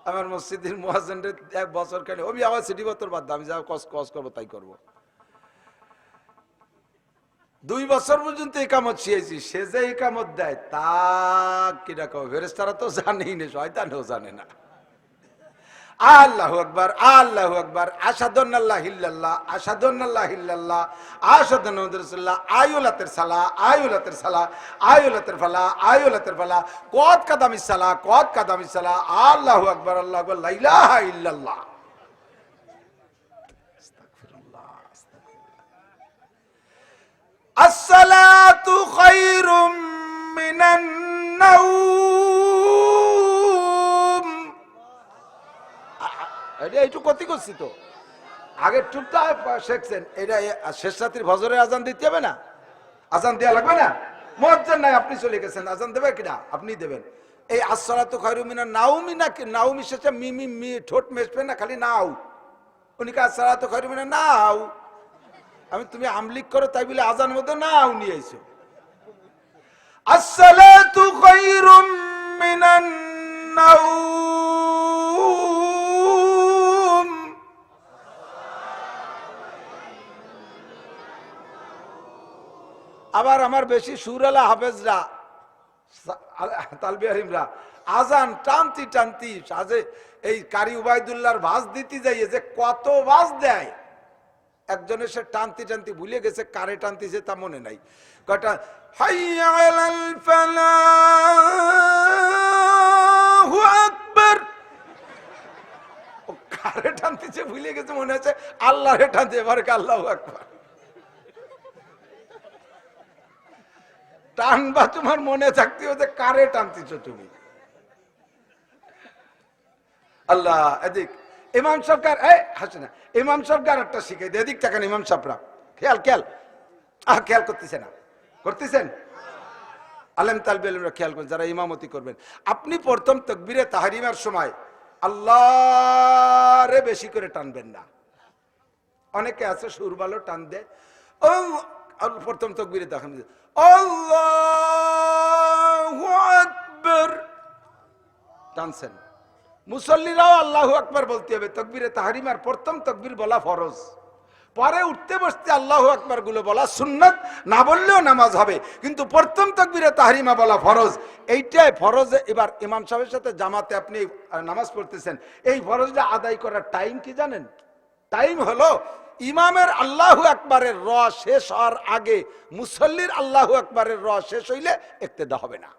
আমার মসজিদের মুয়াজ্জিনদের 1 বছর কেন আমি আবার সিটি বতর বাদ আমি যা কস করবো তাই করব। 2 বছর পর্যন্ত ইকামত শিখেছি, সে যে ইকামত দেয় তা কিনা কবে ফেরেশতারা তো জানেই না, শয়তানও জানে না। আল্লাহু আকবার, আল্লাহু আকবার, আশহাদু আল্লা ইলাহা ইল্লাল্লাহ, আশহাদু আল্লা ইলাহা ইল্লাল্লাহ, আশহাদু আন্না মুহাম্মাদুর রাসূলুল্লাহ, আয়ুলাতের সালাহ, আয়ুলাতের সালাহ, আয়ুলাতের ফালাহ, আয়ুলাতের ফালাহ, কদ কাদামিস সালাহ, কদ কাদামিস সালাহ, আল্লাহু আকবার, আল্লাহু আকবার, লা ইলাহা ইল্লাল্লাহ। আস্তাগফিরুল্লাহ, আস্তাগফিরুল্লাহ। আসসালাতু খায়রুম মিনান নাওম। এইটু কতি করছি তো আগে টুকটা শেখছেন, এটা শেষ রাত্রির ফজরের আজান দিতে হবে না? আজান দেওয়া লাগবে না? মুয়াজ্জিন নাই, আপনি চলে গেছেন, আজান দেবে কিনা? আপনি দেবেন। এই আসসালাতু খায়রুম মিনান নাওমি না, নাওমি শেষে মিমি মি ঠোঁট মেশবে না, খালি নাও। উনি কা আসসালাতু খায়রুম মিনান নাও, আমি তুমি আমলিক করো তাই বলে আজান মধ্যে নাও নিয়ে আইছো। আসসালাতু খায়রুম মিনান নাওম। আবার আমার বেশি সুরালা হাফেজরা তালবি আলিমরা আজান টানতি টানতি সাজে এই কারি উবাইদুল্লাহর ভাজ দিতে যাইয়ে যে কত ভাজ দেয়, একজন এসে টানতি টানতি ভুলে গেছে কারে টানতিছে তা মনে নাই। কটা হাইয়া আলাল ফালাহু আকবার, ও কারে টানতিছে ভুলে গেছে, মনে আছে আল্লাহরে টানতে, এবারে আল্লাহু আকবার। টানবা তোমার মনে থাকতে হতে কারে টানতিছ তুমি। আল্লাহ এদিক ইমাম সরকার হাসে না, ইমাম সরকার একটা শিখাই দে, এদিক টাকান ইমাম সাহেবরা খেয়াল খেয়াল খেয়াল করতেছে না, করতেছেন? আলেম তালবি আলেমরা খেয়াল করেন যারা ইমামতি করবেন, আপনি প্রথম তাকবীরে তাহরিমার সময় আল্লাহ রে বেশি করে টানবেন না। অনেকে আছে সুর ভালো টান দেয়, ও প্রথম তাকবীরে দেখেন আল্লাহু আকবার টানছেন। মুসল্লিরাও আল্লাহু আকবার বলতে হবে। তাকবীরে তাহরিমার প্রথম তাকবীর বলা ফরজ, পরে উঠতে বসতে আল্লাহু আকবার গুলো বলা সুন্নাত, না বললেও নামাজ হবে, কিন্তু প্রথম তাকবীরে তাহরিমা বলা ফরজ। এইটাই ফরজে। এবার ইমাম সাহেবের সাথে জামাতে আপনি নামাজ পড়তেছেন, এই ফরজটা আদায় করার টাইম কি জানেন? টাইম হলো ইমামের আল্লাহু আকবারের র শেষ হওয়ার আগে মুসল্লির আল্লাহু আকবারের র শেষ হইলে ইক্তেদা হবে না।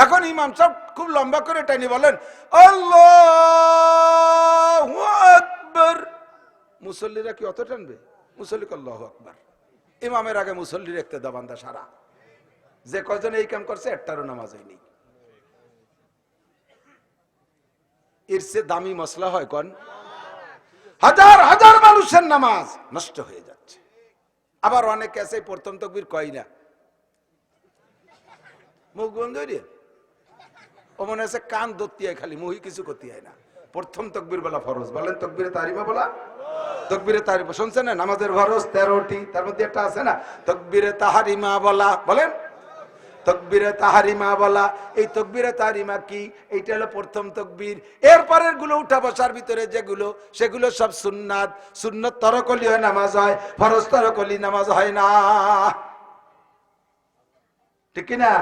এখন ইমাম সাহেব খুব লম্বা করে টানি বলেন আল্লাহু আকবার, মুসল্লিরা কি অত টানবে? মুসল্লি আল্লাহু আকবার, ইমামের আগে মুসল্লির ইক্তেদা বান্দা সারা। যে কয়জন এই কাম করছে একটারও নামাজ হয়নি। এর চেয়ে দামি মসলা হয় কোন? হাজার হাজার মানুষের নামাজ নষ্ট হয়ে যাচ্ছে। আবার অনেকে আছে প্রথম তাকবীর কয় না, মুখ বন্ধ হয়ে ও মনে আছে কান ধরতে হয় খালি, মুহি কিছু করতে হয় না। প্রথম তাকবীর বলা ফরজ, বলেন তাকবীরে তাহরিমা বলা। তাকবীরে তাহরিমা শুনছেন না? নামাজের ফরজ 13টি, তার মধ্যে একটা আছে না তাকবীরে তাহরিমা বলা, বলেন তাকবীরে তাহরিমা বলা। এই তাকবীরে তাহরিমা কি? এইটা হলো প্রথম তাকবীর। এরপরের গুলো উঠা বসার ভিতরে যেগুলো, সেগুলো সব সুন্নাত। সুন্নাত তরকলি হয় নামাজ হয়, ফরজ তরকলি নামাজ হয় না, ঠিক কি না?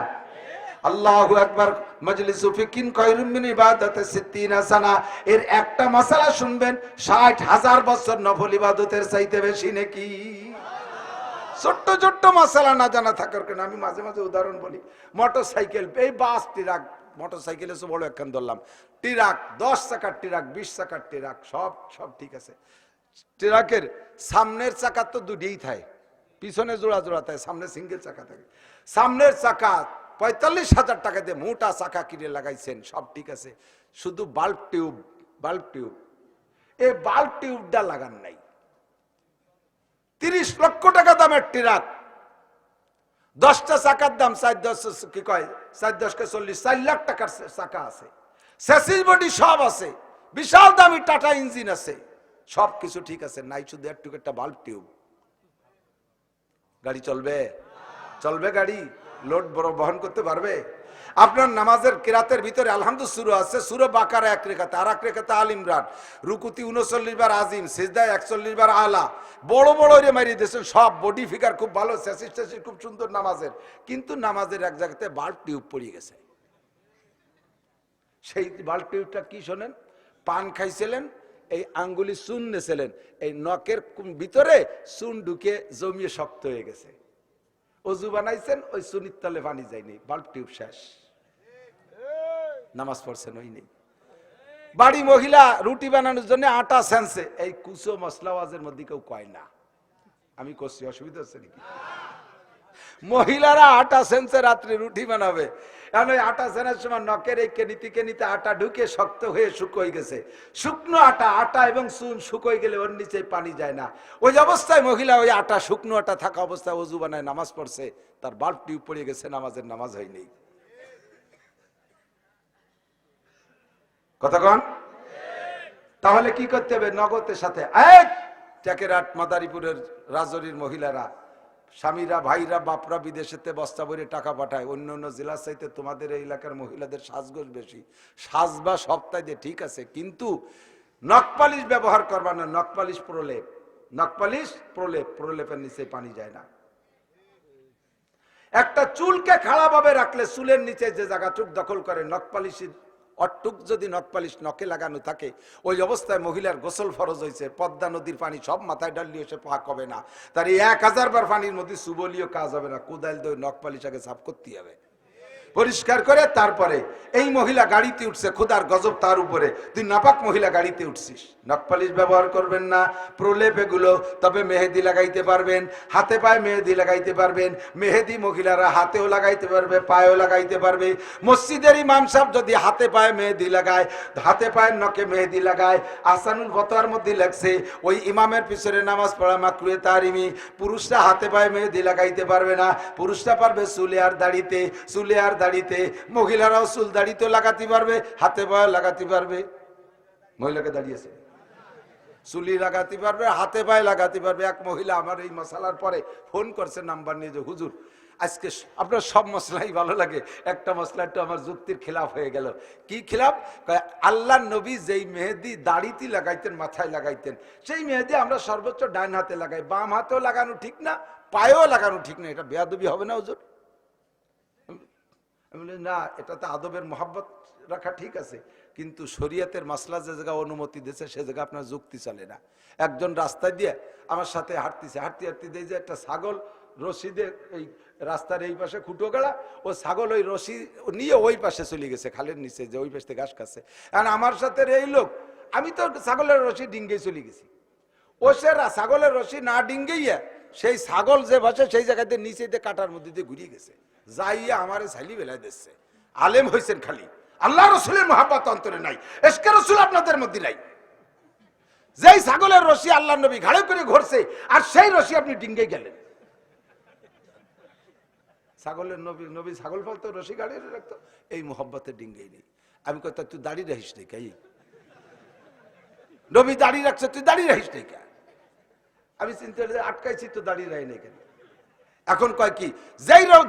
আল্লাহু আকবার মাজলিসু ফিকিন খায়রুম মিন ইবাদাতি 60 সানা। এর একটা মাসালা শুনবেন 60,000 বছর নফল ইবাদতের চাইতে বেশি নাকি? ছোট্ট ছোট্ট মাসালা না জানা থাকার কারণে আমি মাঝে মাঝে উদাহরণ বলি। মোটরসাইকেল, এই বাস, ট্রাক, মোটরসাইকেল এসে বড় একখান ধরলাম, ট্রাক 10 চাকার ট্রাক, 20 চাকার ট্রাক, সব ঠিক আছে। ট্রাকের সামনের চাকা তো দুটিই থাকে, পিছনে জোড়া জোড়া থাকে, সামনে সিঙ্গেল চাকা থাকে। সামনের চাকা 45,000 টাকা দিয়ে মোটা চাকা কিনে লাগাইছেন, সব ঠিক আছে, শুধু বাল্ব টিউব, এই বাল্ব টিউবটা লাগান নাই। 30 লক্ষ টাকা দামের ট্রাক, 10টা চাকার দাম 4 10 কি কয় 4 10 কে 40, 4 লাখ টাকার চাকা আছে। স্যাসিস বডি সব আছে, বিশাল দামি টাটা ইঞ্জিন আছে, সবকিছু ঠিক আছে, নাই শুধু একটু একটা বাল্ব টিউব। গাড়ি চলবে? চলবে গাড়ি? লোড বড় বহন করতে পারবে? আপনার নামাজের কিরাতের ভিতরে আলহামদুলিল্লাহ সূরা আছে, সূরা বাকারা এক রেখাতে, আর এক রেখাতে আল ইমরান, রুকুতি 39 বার আজিম, সিজদায় 41 বার আলা, বড় বড় রে মারিয়ে দিয়েছেন সব, বডি ফিগার খুব ভালো, স্যাসিস ট্যাসিস খুব সুন্দর নামাজের, কিন্তু নামাজের এক জায়গাতে বাল্ব টিউব পড়ে গেছে। সেই বাল্ব টিউবটা কি শোনেন? পান খাইছিলেন, এই আঙ্গুলি চুন নেছিলেন, এই নখের ভিতরে চুন ঢুকে জমিয়ে শক্ত হয়ে গেছে। অজু বানাইছেন, ওই চুনির তলে পানি যায়নি, বাল্ব টিউব শেষ, নামাজ পড়ছেন ওই নেই। বাড়ি মহিলা রুটি বানানোর জন্য আটা সেনছে, এই কুচো মশলা ওয়াজের মধ্যে কেউ কয় না, আমি করছি, অসুবিধা হচ্ছে নাকি? মহিলারা আটা সেনছে, রাত্রে রুটি বানাবে, কারণ ওই আটা সেনার সময় নখের এই কেনিতে আটা ঢুকে শক্ত হয়ে শুকোয় গেছে। শুকনো আটা এবং চুন শুকোয় গেলে ওর নিচে পানি যায় না, ওই অবস্থায় মহিলা ওই আটা, শুকনো আটা থাকা অবস্থায় অজু বানায় নামাজ পড়ছে, তার বাল্ব টিউব পড়ে গেছে, নামাজের নামাজ হয়নি। কথা কন? তাহলে কি করতে হবে? নগদের সাথে টেকেরাট মাদারীপুরের রাজরির মহিলারা, স্বামীরা, ভাইরা, বাপরা বিদেশেতে বস্তা ভরে টাকা পাঠায়, অন্য অন্য জেলার চাইতে তোমাদের এই এলাকার মহিলাদের সাজগোজ বেশি, সাজবা সপ্তাহে ঠিক আছে, কিন্তু নখপালিশ ব্যবহার করবা না, নখপালিশ প্রলেপ, নখপালিশ প্রলেপ, প্রলেপের নিচে পানি যায় না। একটা চুলকে খাড়া ভাবে রাখলে চুলের নিচে যে জায়গাটুক দখল করে নখপালিশের অটুক যদি নখপালিশ নখে লাগানো থাকে, ওই অবস্থায় মহিলার গোসল ফরজ হয়েছে, পদ্মা নদীর পানি সব মাথায় ডাললিও সে পাক হবে না, তার এই 1000 বার পানির মধ্যে সুবলিও কাজ হবে না, কোদাল দিয়ে নখপালিশ আগে সাফ করতে হবে, পরিষ্কার করে তারপরে। এই মহিলা গাড়িতে উঠছে, খোদার গজব তার উপরে, তুই নাপাক মহিলা গাড়িতে উঠছিস, নখপালিশ ব্যবহার করবেন না, প্রলেপ এগুলো, তবে মেহেদি লাগাইতে পারবেন, হাতে পায়ে মেহেদি লাগাইতে পারবেন, মেহেদি মহিলারা হাতেও লাগাইতে পারবে, পায়েও লাগাইতে পারবে। মসজিদের ইমাম সাহেব যদি হাতে পায়ে মেহেদি লাগায়, হাতে পায়ের নখে মেহেদি লাগায়, আহসানুল ফতোয়ার মধ্যে লাগছে ওই ইমামের পিছনে নামাজ পড়া মাকরুহে তাহরিমি। পুরুষরা হাতে পায়ে মেহেদি লাগাইতে পারবে না, পুরুষরা পারবে চুলে আর দাড়িতে, চুলে আর দাড়িতে, মহিলারাও চুল দাড়িতে লাগাতে পারবে, হাতে পায়ে লাগাতে পারবে, মহিলাকে দাঁড়িয়েছে চুলি লাগাতে পারবে, হাতে পায়ে লাগাতে পারবে। এক মহিলা আমার এই মশলার পরে ফোন করছে নাম্বার নিয়ে, যে হুজুর আজকে আপনার সব মশলাই ভালো লাগে, একটা মশলা একটু আমার যুক্তির খিলাফ হয়ে গেল। কি খিলাফ? আল্লাহ নবী যেই মেহেদি দাড়িতে লাগাইতেন, মাথায় লাগাইতেন, সেই মেহেদি আমরা সর্বোচ্চ ডান হাতে লাগাই, বাম হাতেও লাগানো ঠিক না, পায়েও লাগানো ঠিক না, এটা বেয়াদবি হবে না হুজুর? আমি বলি না, এটা তো আদবের মহাব্বত রাখা ঠিক আছে, কিন্তু শরীয়তের মাসলা যে জায়গা অনুমতি দিয়েছে সে জায়গা আপনার যুক্তি চলে না। একজন রাস্তায় দিয়ে আমার সাথে হাঁটতেছে, হাঁটতে হাঁটতে দিয়ে যে একটা ছাগল রশিদের এই রাস্তার এই পাশে খুঁটো গাড়া, ও ছাগল ওই রশি নিয়ে ওই পাশে চলে গেছে, খালের নিচে যে ওই পাশে ঘাস খাচ্ছে। কারণ আমার সাথে এই লোক, আমি তো ছাগলের রশি ডিঙ্গে চলে গেছি, ও সে ছাগলের রশি না ডিঙ্গেইয়া সেই ছাগল যে বসে সেই জায়গাতে নিচে দিয়ে কাটার মধ্যে দিয়ে ঘুরিয়ে গেছে, যাইয়া আমারে ছাইলি বেলায় দিচ্ছে। আলেম হয়েছেন খালি, আল্লাহ রসুলের মহাব্বত অন্তরে নাই, এসকে রসুল আপনাদের মধ্যে নাই। যেই ছাগলের রশি আল্লাহ নবী ঘাড়ে করে ঘুরছে, আর সেই রশি আপনি ডিঙ্গে গেলেন। ছাগলের নবী ছাগল ফলতো, রশি গাড়ি রাখতো, এই মহব্বতের ডিঙ্গেই নেই। আমি কথা, তুই দাড়ি রাখিস নাই কে? নবী দাড়ি রাখছে, তুই দাড়ি রাখিস নাই কে? আমি চিন্তা আটকাইছি, তো দাড়ি রাখি নাই কেন? এখন কয় কি,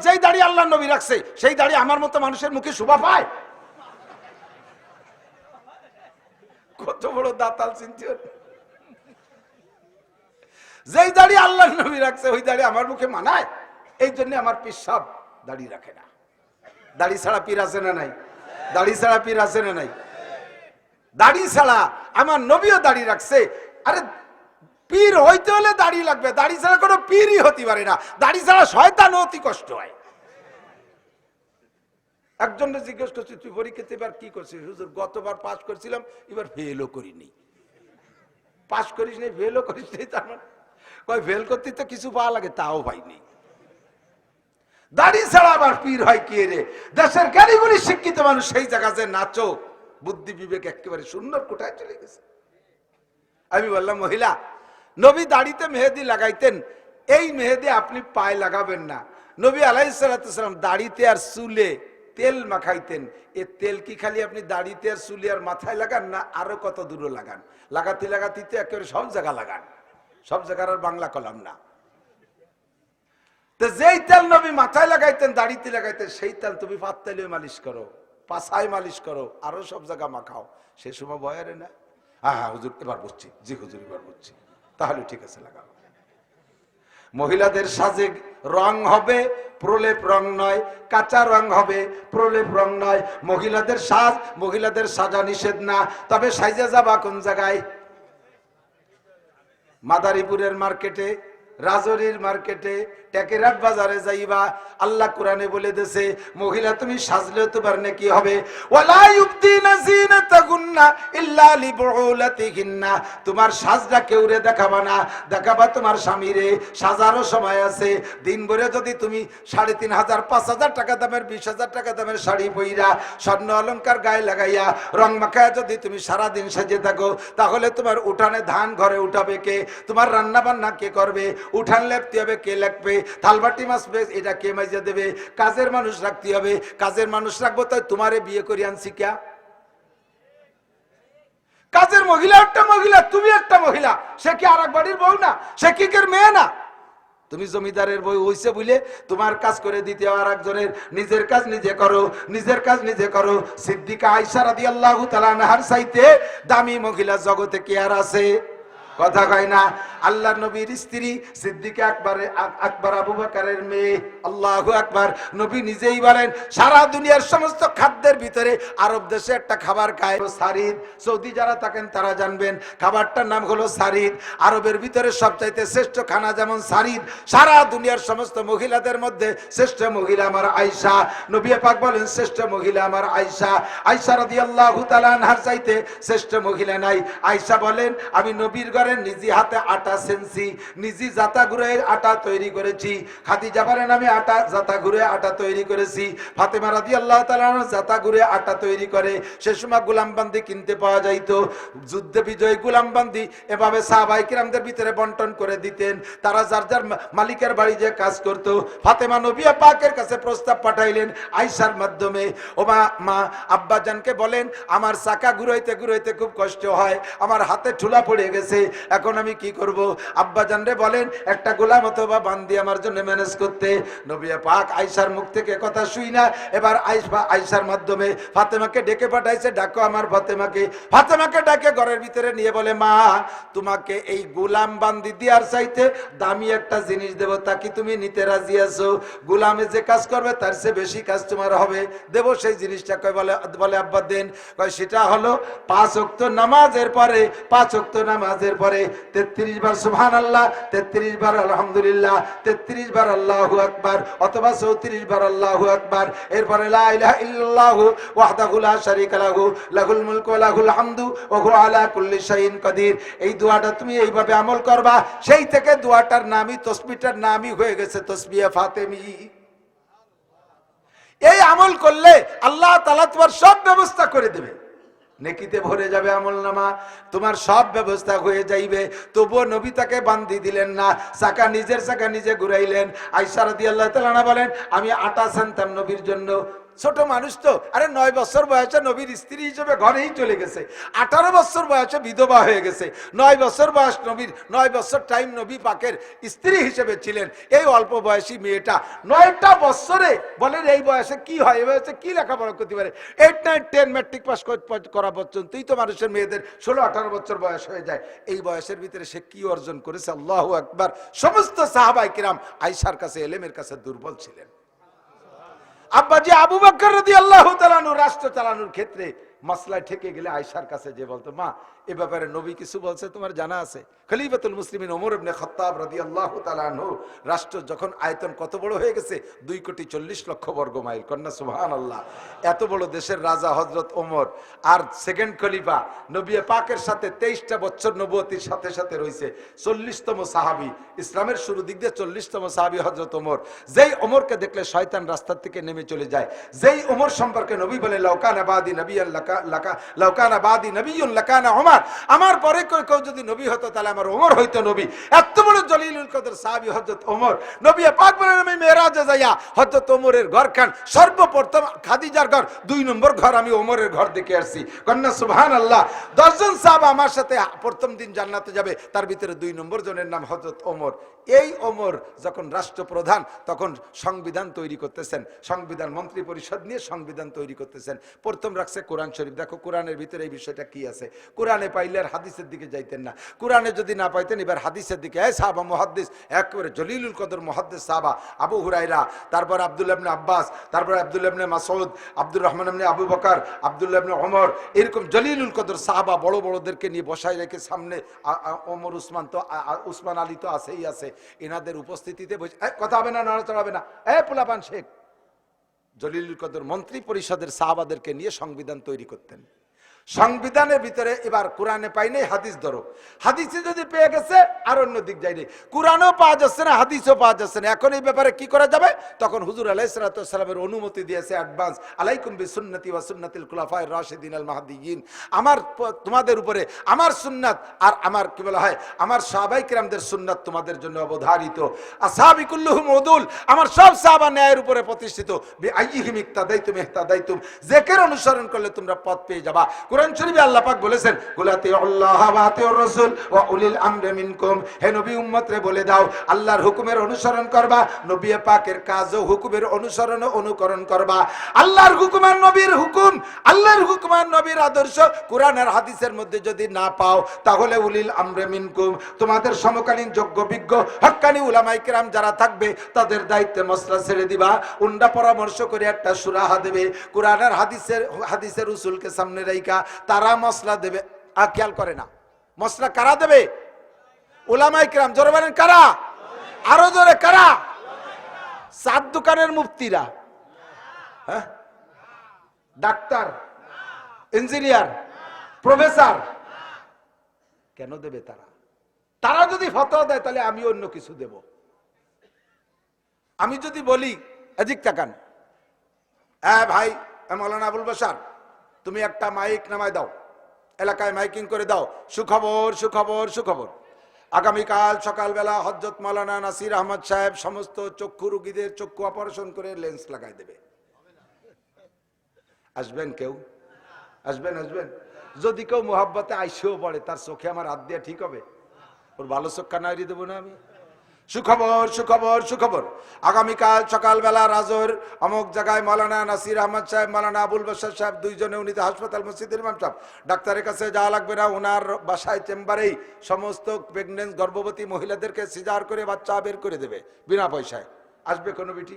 যেই দাড়ি আল্লাহ নবী রাখছে সেই দাড়ি আমার মতো মানুষের মুখে শোভা পায়? কত বড় দাতাল চিন্তা! যেই দাড়ি আল্লাহ নবী রাখছে ওই দাড়ি আমার মুখে মানায়, এই জন্য আমার পীর সাহেব দাড়ি রাখে না। দাড়ি ছাড়া পীর আছে না নাই? দাড়ি ছাড়া পীর আছে না নাই? দাড়ি ছাড়া আমার নবীও দাড়ি রাখছে। আরে পীর হইতে হলে দাড়ি লাগবে, দাড়ি ছাড়া কোনো পীরই হতে পারে না। দাড়ি ছাড়া শয়তানও অতি কষ্ট হয়। একজনকে জিজ্ঞেস করছি, তুই পরীক্ষাতে এবার কি করছিস? হুজুর গতবার পাস করছিলাম, এবার ফেলও করিনি। পাস করিস নাই, ফেলও করিস নাই, তার মানে কয় ফেল করতে তো কিছু পাওয়া লাগে, তাও পাইনি। দাড়ি ছাড়া আবার পীর হয় কি রে? দেশের জ্ঞানীগুলি শিক্ষিত মানুষ সেই জায়গাতে নাচো, বুদ্ধি বিবেক একেবারে শূন্যর কোঠায় চলে গেছে। আমি বললাম, মহিলা নবী দাড়িতে মেহেদি লাগাইতেন, এই মেহেদি আপনি পায়ে লাগাবেন না। নবী আলাইহিস সালাম দাড়িতে আর চুলে তেল মাখাইতেন, এ তেল কি খালি আপনি দাড়িতে আর চুলে আর মাথায় লাগান, না আরো কত দূরে লাগান? লাগাতে লাগাতে তো একেবারে সব জায়গা লাগান, সব জায়গার আর বাংলা কলাম না। তো যেই তেল নবী মাথায় লাগাইতেন, দাড়িতে লাগাইতেন, সেই তেল তুমি পাততালে মালিশ করো, পাছায় মালিশ করো, আরো সব জায়গা মাখাও। সে সময় বয়ারে না, হ্যাঁ হ্যাঁ হুজুর এবার বুঝছি, জি হুজুর এবার বুঝছি, তাহলে ঠিক আছে লাগাও। মহিলাদের সাজে রং হবে প্রলেপ রং নয়, কাঁচা রং হবে, প্রলেপ রং নয়। মহিলাদের সাজ, মহিলাদের সাজা নিষেধ না, তবে সাইজে যাবা কোন জায়গায়? মাদারীপুরের মার্কেটে, রাজৌরির মার্কেটে, টেকেরাট বাজারে যাইবা। আল্লাহ কোরআনে বলে দিয়েছে মহিলা তুমি সাজলেও তোমার নেকি হবে। ওয়ালা ইউবদিনা যিনাতাকুন্না ইল্লা লিবুলাতিহিন্না, তোমার সাজটা কেউরে দেখাবা না, দেখাবা তোমার স্বামীরে। সাজারও সময় আছে। দিন ভরে যদি তুমি 3,500 5,000 টাকা দামের 20,000 টাকা দামের শাড়ি পইরা স্বর্ণ অলংকার গায়ে লাগাইয়া রং মাখায়া যদি তুমি সারাদিন সেজে থাকো, তাহলে তোমার উঠানে ধান ঘরে উঠাবে কে? তোমার রান্না বান্না কে করবে? উঠান লেপতে হবে কে লেপবে? থালবাটি মাছবে এটা কে মাইজা দেবে? কাজের মানুষ রাখতে হবে, কাজের মানুষ রাখবো। তাই তোমারে বিয়ে করে আনছি কে? কাজের মহিলা একটা মহিলা, তুমি একটা মহিলা, সে কি আর এক বাড়ির বউ না? সে কি কের মেয়ে না? তুমি জমিদারের বই হইছে বলে তোমার কাজ করে দিতে আর একজনের, নিজের কাজ নিজে করো, নিজের কাজ নিজে করো। সিদ্দিকা আয়েশা রাদিয়াল্লাহু তাআলা আনহার চাইতে দামি মহিলা জগতে কে আর আছে? কথা কয় না। আল্লাহর নবীর স্ত্রী সিদ্দিকা আকবর আবু বকরের মেয়ে। আল্লাহু আকবার। নবী নিজেই বলেন সারা দুনিয়ার সমস্ত খাদ্যের ভিতরে আরব দেশে একটা খাবার খায় সারিদ। সৌদি যারা থাকেন তারা জানবেন খাবারটার নাম হলো সারিদ। আরবের ভিতরে সবচাইতে শ্রেষ্ঠ খানা যেমন সারিদ, সারা দুনিয়ার সমস্ত মহিলাদের মধ্যে শ্রেষ্ঠ মহিলা আমার আয়েশা। নবী পাক বলেন শ্রেষ্ঠ মহিলা আমার আয়েশা। আয়েশা রাদিয়াল্লাহু তাআলা আনহার চাইতে শ্রেষ্ঠ মহিলা নাই। আয়েশা বলেন আমি নবীর নিজে হাতে আটা সেনছি, নিজে জাতা ঘুরে আটা তৈরি করেছি। খাদিজা বলেন আমি আটা জাতা ঘুরে আটা তৈরি করেছি। ফাতেমা রাদিয়াল্লাহু তাআলা জাতা ঘুরে আটা তৈরি করে। সে সময় গোলামবান্দি কিনতে পাওয়া যাইতো। যুদ্ধে বিজয়ী গোলামবান্দি এভাবে সাহাবায়ে কিরামদের ভিতরে বন্টন করে দিতেন। তারা যার যার মালিকের বাড়ি যে কাজ করত। ফাতেমা নবী পাকের কাছে প্রস্তাব পাঠাইলেন আয়েশার মাধ্যমে, ও মা আব্বাজানকে বলেন আমার চাকা ঘুরাইতে ঘুরাইতে খুব কষ্ট হয়, আমার হাতে ঠুলা পড়ে গেছে, এখন আমি কি করব? আব্বাজান রে বলেন একটা গোলাম অথবা বান্দি আমার জন্য ম্যানেজ করতে। নবী পাক আয়েশার মুখ থেকে কথা শুই না, এবার আয়েশার মাধ্যমে ফাতেমাকে ডেকে পাঠাইছে, ডাকো আমার ফাতেমাকে। ফাতেমাকে ডাকে ঘরের ভিতরে নিয়ে বলে মা তোমাকে এই গোলাম বান্দি দেওয়ার চাইতে দামি একটা জিনিস দেব, তা কি তুমি নিতে রাজি আছো? গোলামে যে কাজ করবে তার চেয়ে বেশি কাজ তোমার হবে, দেব সেই জিনিসটা। কয় বলে আব্বা দেন। কয় সেটা হলো 5 ওয়াক্ত নামাজের পরে, 5 ওয়াক্ত নামাজের পরে 33 বার সুবহানাল্লাহ, 33 বার আলহামদুলিল্লাহ, 33 বার আল্লাহু আকবার, অথবা 34 বার আল্লাহু আকবার। এরপরে লা ইলাহা ইল্লাল্লাহু ওয়াহদাহু লা শারীকা লাহু লাহুল মুলকু ওয়া লাহুল হামদু ওয়া হুয়া আলা কুল্লি শাইইন কাদির। এই দোয়াটা তুমি এইভাবে আমল করবা। সেই থেকে দোয়াটার নামই, তসবিহটার নামই হয়ে গেছে তসবিহ ফাতেমি। এই আমল করলে আল্লাহ তাআলা তোমার সব ব্যবস্থা করে দেবে, নেকিতে ভরে যাবে আমলনামা, তোমার সব ব্যবস্থা হয়ে যাইবে। তবুও নবী তাকে বান্ধি দিলেন না, চাকা নিজের চাকা নিজে ঘুরাইলেন। আয়েশা রাদিয়াল্লাহু তাআলা বলেন আমি আটা ছানতাম নবীর জন্য। ছোট মানুষ তো, আরে 9 বছর বয়সে নবীর স্ত্রী হিসেবে ঘরেই চলে গেছে, 18 বছর বয়সে বিধবা হয়ে গেছে। 9 বছর বয়স নবীর, 9 বছর টাইম নবী পাকের স্ত্রী হিসেবে ছিলেন। এই অল্প বয়সী মেয়েটা 9টা বছরে বলেন এই বয়সে কি হয়, এই বয়সে কি লেখাপড়া করতে পারে? 8, 9, 10 ম্যাট্রিক পাস করা পর্যন্তই তো মানুষের মেয়েদের 16-18 বছর বয়স হয়ে যায়। এই বয়সের ভিতরে সে কি অর্জন করেছে? আল্লাহু আকবার। সমস্ত সাহাবায়ে কিরাম আয়েশার কাছে, এলেমের কাছে দুর্বল ছিলেন। আব্বাজি আবু বকর রাদিয়াল্লাহু তাআলা আনহু রাষ্ট্র চালানোর ক্ষেত্রে মাসলায় ঠেকে গেলে আয়েশার কাছে যে বলতো মা এ ব্যাপারে নবী কিছু বলছে তোমার জানা আছে? খলিফাতুল মুসলিমিন ওমর ইবনে খাত্তাব রাদিয়াল্লাহু তাআলা আনহু রাষ্ট্র যখন আয়তন কত বড় হয়ে গেছে, 2,40,00,000 বর্গ মাইল, কন্যা সুবহানাল্লাহ। এত বড় দেশের রাজা হযরত ওমর আর সেকেন্ড খলিফা নবী পাকের সাথে 23টা বছর নবুয়তির সাথে সাথে রয়েছে। 40তম সাহাবী, ইসলামের শুরু দিক দিয়ে 40তম সাহাবী হযরত ওমর। যেই ওমরকে দেখলে শয়তান রাস্তা থেকে নেমে চলে যায়। যেই ওমর সম্পর্কে নবী বলে লাউকানা বাদি নবিয়্যান লাকানা বাদি নবিয়্যুন লাকানা ওমর। আমার পরে কেউ যদি নবী হতো তাহলে আমার ওমর হইতো নবী। এত বড় জলিলুল কদর সাহাবী হযরত ওমর। নবী পাক বলেন আমি মেরাজে যাইয়া হযরত ওমরের ঘর খান সর্বপ্রথম খাদিজার ঘর 2 নম্বর ঘর আমি ওমরের ঘর দেখে আসছি। কন্যা সুবহানাল্লাহ। 10 জন সাহাবা আমার সাথে প্রথম দিন জান্নাতে যাবে, তার ভিতরে 2 নম্বর জনের নাম হযরত ওমর। এই ওমর যখন রাষ্ট্রপ্রধান তখন সংবিধান তৈরি করতেছেন, সংবিধান মন্ত্রী পরিষদ নিয়ে সংবিধান তৈরি করতেছেন। প্রথম রাখছে কোরআন শরীফ। দেখো কোরআনের ভিতরে এই বিষয়টা কি আছে। কোরআনে পাইলে আর হাদিসের দিকে যাইতেন না, কোরআনে যদি না পাইতেন এবার হাদিসের দিকে। এই সাহাবা মুহাদ্দিস, একেবারে জলিলুল কদর মুহাদ্দিস সাহাবা আবু হুরায়রা, তারপর আব্দুল্লাহ ইবনে আব্বাস, তারপর আব্দুল্লাহ ইবনে মাসউদ, আব্দুর রহমান ইবনে আবু বকর, আব্দুল্লাহ ইবনে ওমর, এরকম জলিলুল কদর সাহাবা বড় বড়দেরকে নিয়ে বসায় রেখে সামনে ওমর উসমান তো উসমান আলী তো আছেই আছে, এনাদের উপস্থিতিতে কথা হবে না, নড়াচড়া হবে না। পোলাপান শেখ জলিলুল কদর মন্ত্রী পরিষদের সাহাবাদেরকে নিয়ে সংবিধান তৈরি করতেন। সংবিধানের ভিতরে এবার কোরআনে পাই নাই, হাদিস ধরো। হাদিসে যদি পেয়ে গেছে আর অন্য দিক যায়নি, কোরআনও পাওয়া যাচ্ছে না, হাদিসও পাওয়া যাচ্ছে না। এখন এই ব্যাপারে কি করা যাবে? তখন হুজুর আলাইহিস সালাতু ওয়াস সালামের অনুমতি দিয়েছে অ্যাডভান্স, আলাইকুম বিসুন্নতি ওয়া সুন্নাতিল খুলাফায়ে রাশিদিন আল মাহদিয়িন। আমার তোমাদের উপরে আমার সুন্নাত আর আমার কি বলা হয় আমার সাহাবায়ে কিরামদের সুন্নাত তোমাদের জন্য অবধারিত। আসহাবি কুল্লুহুম উদুল, আমার সব সাহাবা ন্যায়ের উপরে প্রতিষ্ঠিত। বিআইয়িহিম ইক্তাদাইতুম ইহতাদাইতুম, যাকে অনুসরণ করলে তোমরা পথ পেয়ে যাবা। কোরআন শরীফে আল্লাহ পাক বলেছেন কুলাতিউল্লাহ ওয়া আতিউর রাসূল ওয়া উলিল আমরি মিনকুম, হে নবী উম্মতরে বলে দাও আল্লাহর হুকুমের অনুসরণ করবা, নবী পাকের কাজ ও হুকুমের অনুসরণ ও অনুকরণ করবা। আল্লাহর হুকুম আর নবীর হুকুম, আল্লাহর হুকুম আর নবীর আদর্শ কোরআন আর হাদিসের মধ্যে যদি না পাও তাহলে উলিল আমরি মিনকুম, তোমাদের সমকালীন যোগ্য বিজ্ঞ হক্কানি উলামায়ে কেরাম যারা থাকবে তাদের দায়িত্বে মসলা ছেড়ে দিবা। উন্ডা পরামর্শ করে একটা সুরাহা দেবে, কোরআন আর হাদিসের উসুলকে সামনে রাইখা তারা মসলা দেবে। আর খেয়াল করে না মসলা কারা দেবে? উলামায়ে কেরাম। জোরে বলেন কারা? আরো জোরে কারা? চার দোকানের মুফতিরা, হ্যাঁ, ডাক্তার, ইঞ্জিনিয়ার, প্রফেসর কেন দেবে তারা? তারা যদি ফতোয়া দেয় তাহলে আমি অন্য কিছু দেব। আমি যদি বলি এদিক তাকান, ভাই মাওলানা আবুল বাশার তুমি একটা মাইক নামায় দাও, এলাকায় মাইকিং করে দাও, সুখবর সুখবর সুখবর, আগামীকাল সকালবেলা হযরত মাওলানা নাসির আহমদ সাহেব সমস্ত চক্ষু রোগীদের চক্ষু অপারেশন করে লেন্স লাগাই দেবে। আসবেন কেউ? আসবেন? যদি কেউ মোহাব্বতে আইসেও পড়ে তার চোখে আমার হাত দিয়ে ঠিক হবে? ওর ভালো চোখা নাড়িয়ে দেবো না আমি? সুখবর সুখবর সুখবর, আগামীকাল সকালবেলা রাজোর অমুক জায়গায় মাওলানা নাসির আহমদ সাহেব, মাওলানা আবুল বাশার সাহেব, দুইজনে উনি তো হাসপাতাল মসজিদের ইমাম সাহেব, ডাক্তারের কাছে যাওয়া লাগবে না, ওনার বাসায় চেম্বারেই সমস্ত প্রেগনেন্ট গর্ভবতী মহিলাদেরকে সিজার করে বাচ্চা বের করে দেবে বিনা পয়সায়। আসবে কোনো বিটি?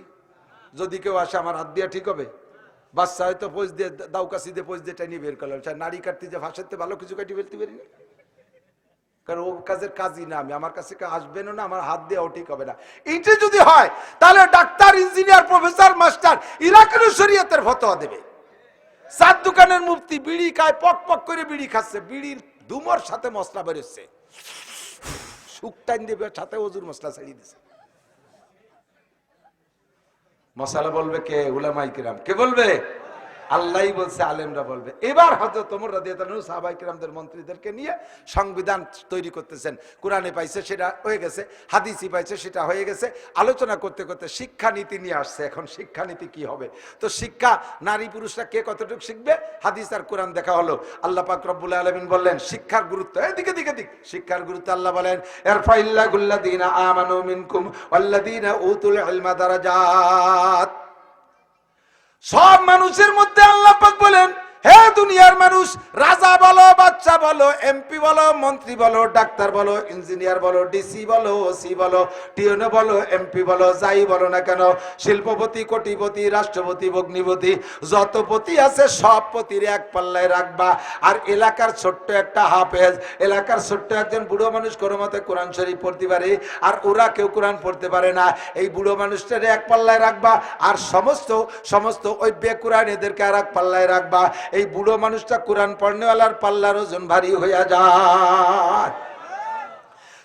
যদি কেউ আসে আমার হাত দিয়ে ঠিক হবে? বাচ্চা হয়তো পোজ দিয়ে দাউকাশি দিয়ে পোজ দিয়ে টাইনি বের করলাম, নারী কাটতে যে ভাসাতে ভালো কিছু কাটি ফেলতে পারিনি, কারণ ও কাজের কাজই না আমি, আমার কাছে আসবেন না, আমার হাত দেওয়াও ঠিক হবে না। এইটা যদি হয় তাহলে ডাক্তার, ইঞ্জিনিয়ার, প্রফেসর, মাস্টার এরা কেন শরীয়তের ফতোয়া দেবে? চার দোকানের মুফতি বিড়ি খায়, পক পক করে বিড়ি খাচ্ছে, বিড়ির ধুমোর সাথে মশলা বেরোচ্ছে, শুক টাইম দেবে সাথে ওজুর মশলা ছাড়িয়ে দিচ্ছে। মশলা বলবে কে? উলামায়ে কিরাম। কে বলবে? আল্লাহই বলছে, আলেমরা বলবে। এবার হযরত ওমর রাদিয়াল্লাহু আনহু সাহাবায়ে কিরামদের মন্ত্রীদেরকে নিয়ে সংবিধান তৈরি করতেছেন। কোরআনে পাইছে সেটা হয়ে গেছে, হাদিসে পাইছে সেটা হয়ে গেছে, আলোচনা করতে করতে শিক্ষানীতি নিয়ে আসছে। এখন শিক্ষানীতি কি হবে? তো শিক্ষা নারী পুরুষরা কে কতটুকু শিখবে, হাদিস আর কোরআন দেখা হলো। আল্লাহ পাক রব্বুল আলামিন বললেন শিক্ষার গুরুত্ব, এদিকে দিকে দিক শিক্ষার গুরুত্ব আল্লাহ বলেন ইরফাইল্লাহুল্লাযীনা আমানু মিনকুম ওয়াল্লাযীনা উতুল ইলমা দারাজাত। সব মানুষের মধ্যে আল্লাহ পাক বলেন হে দুনিয়ার মানুষ, রাজা বলো, বাচ্চা বলো, এমপি বলো, মন্ত্রী বলো, ডাক্তার বলো, ইঞ্জিনিয়ার বলো, ডিসি বলো, ওসি বলো, টিওনো বলো, এমপি বলো, যাই বলো না কেন, শিল্পপতি, কোটিপতি, রাষ্ট্রপতি, ভগ্নিপতি, যত পতি আছে সব পতির এক পাল্লায় রাখবা। আর এলাকার ছোট্ট একটা হাফেজ, এলাকার ছোট্ট একজন বুড়ো মানুষ কোনো মতে কোরআন শরীফ পড়তে পারে, আর ওরা কেউ কোরআন পড়তে পারে না, এই বুড়ো মানুষটারে এক পাল্লায় রাখবা। আর সমস্ত ওই বেকুরআন এদেরকে আর এক পাল্লায় রাখবা। এই বুড়ো মানুষটা কোরআন পড়নেওয়ালার পাল্লার ওজন ভারী হইয়া যায়।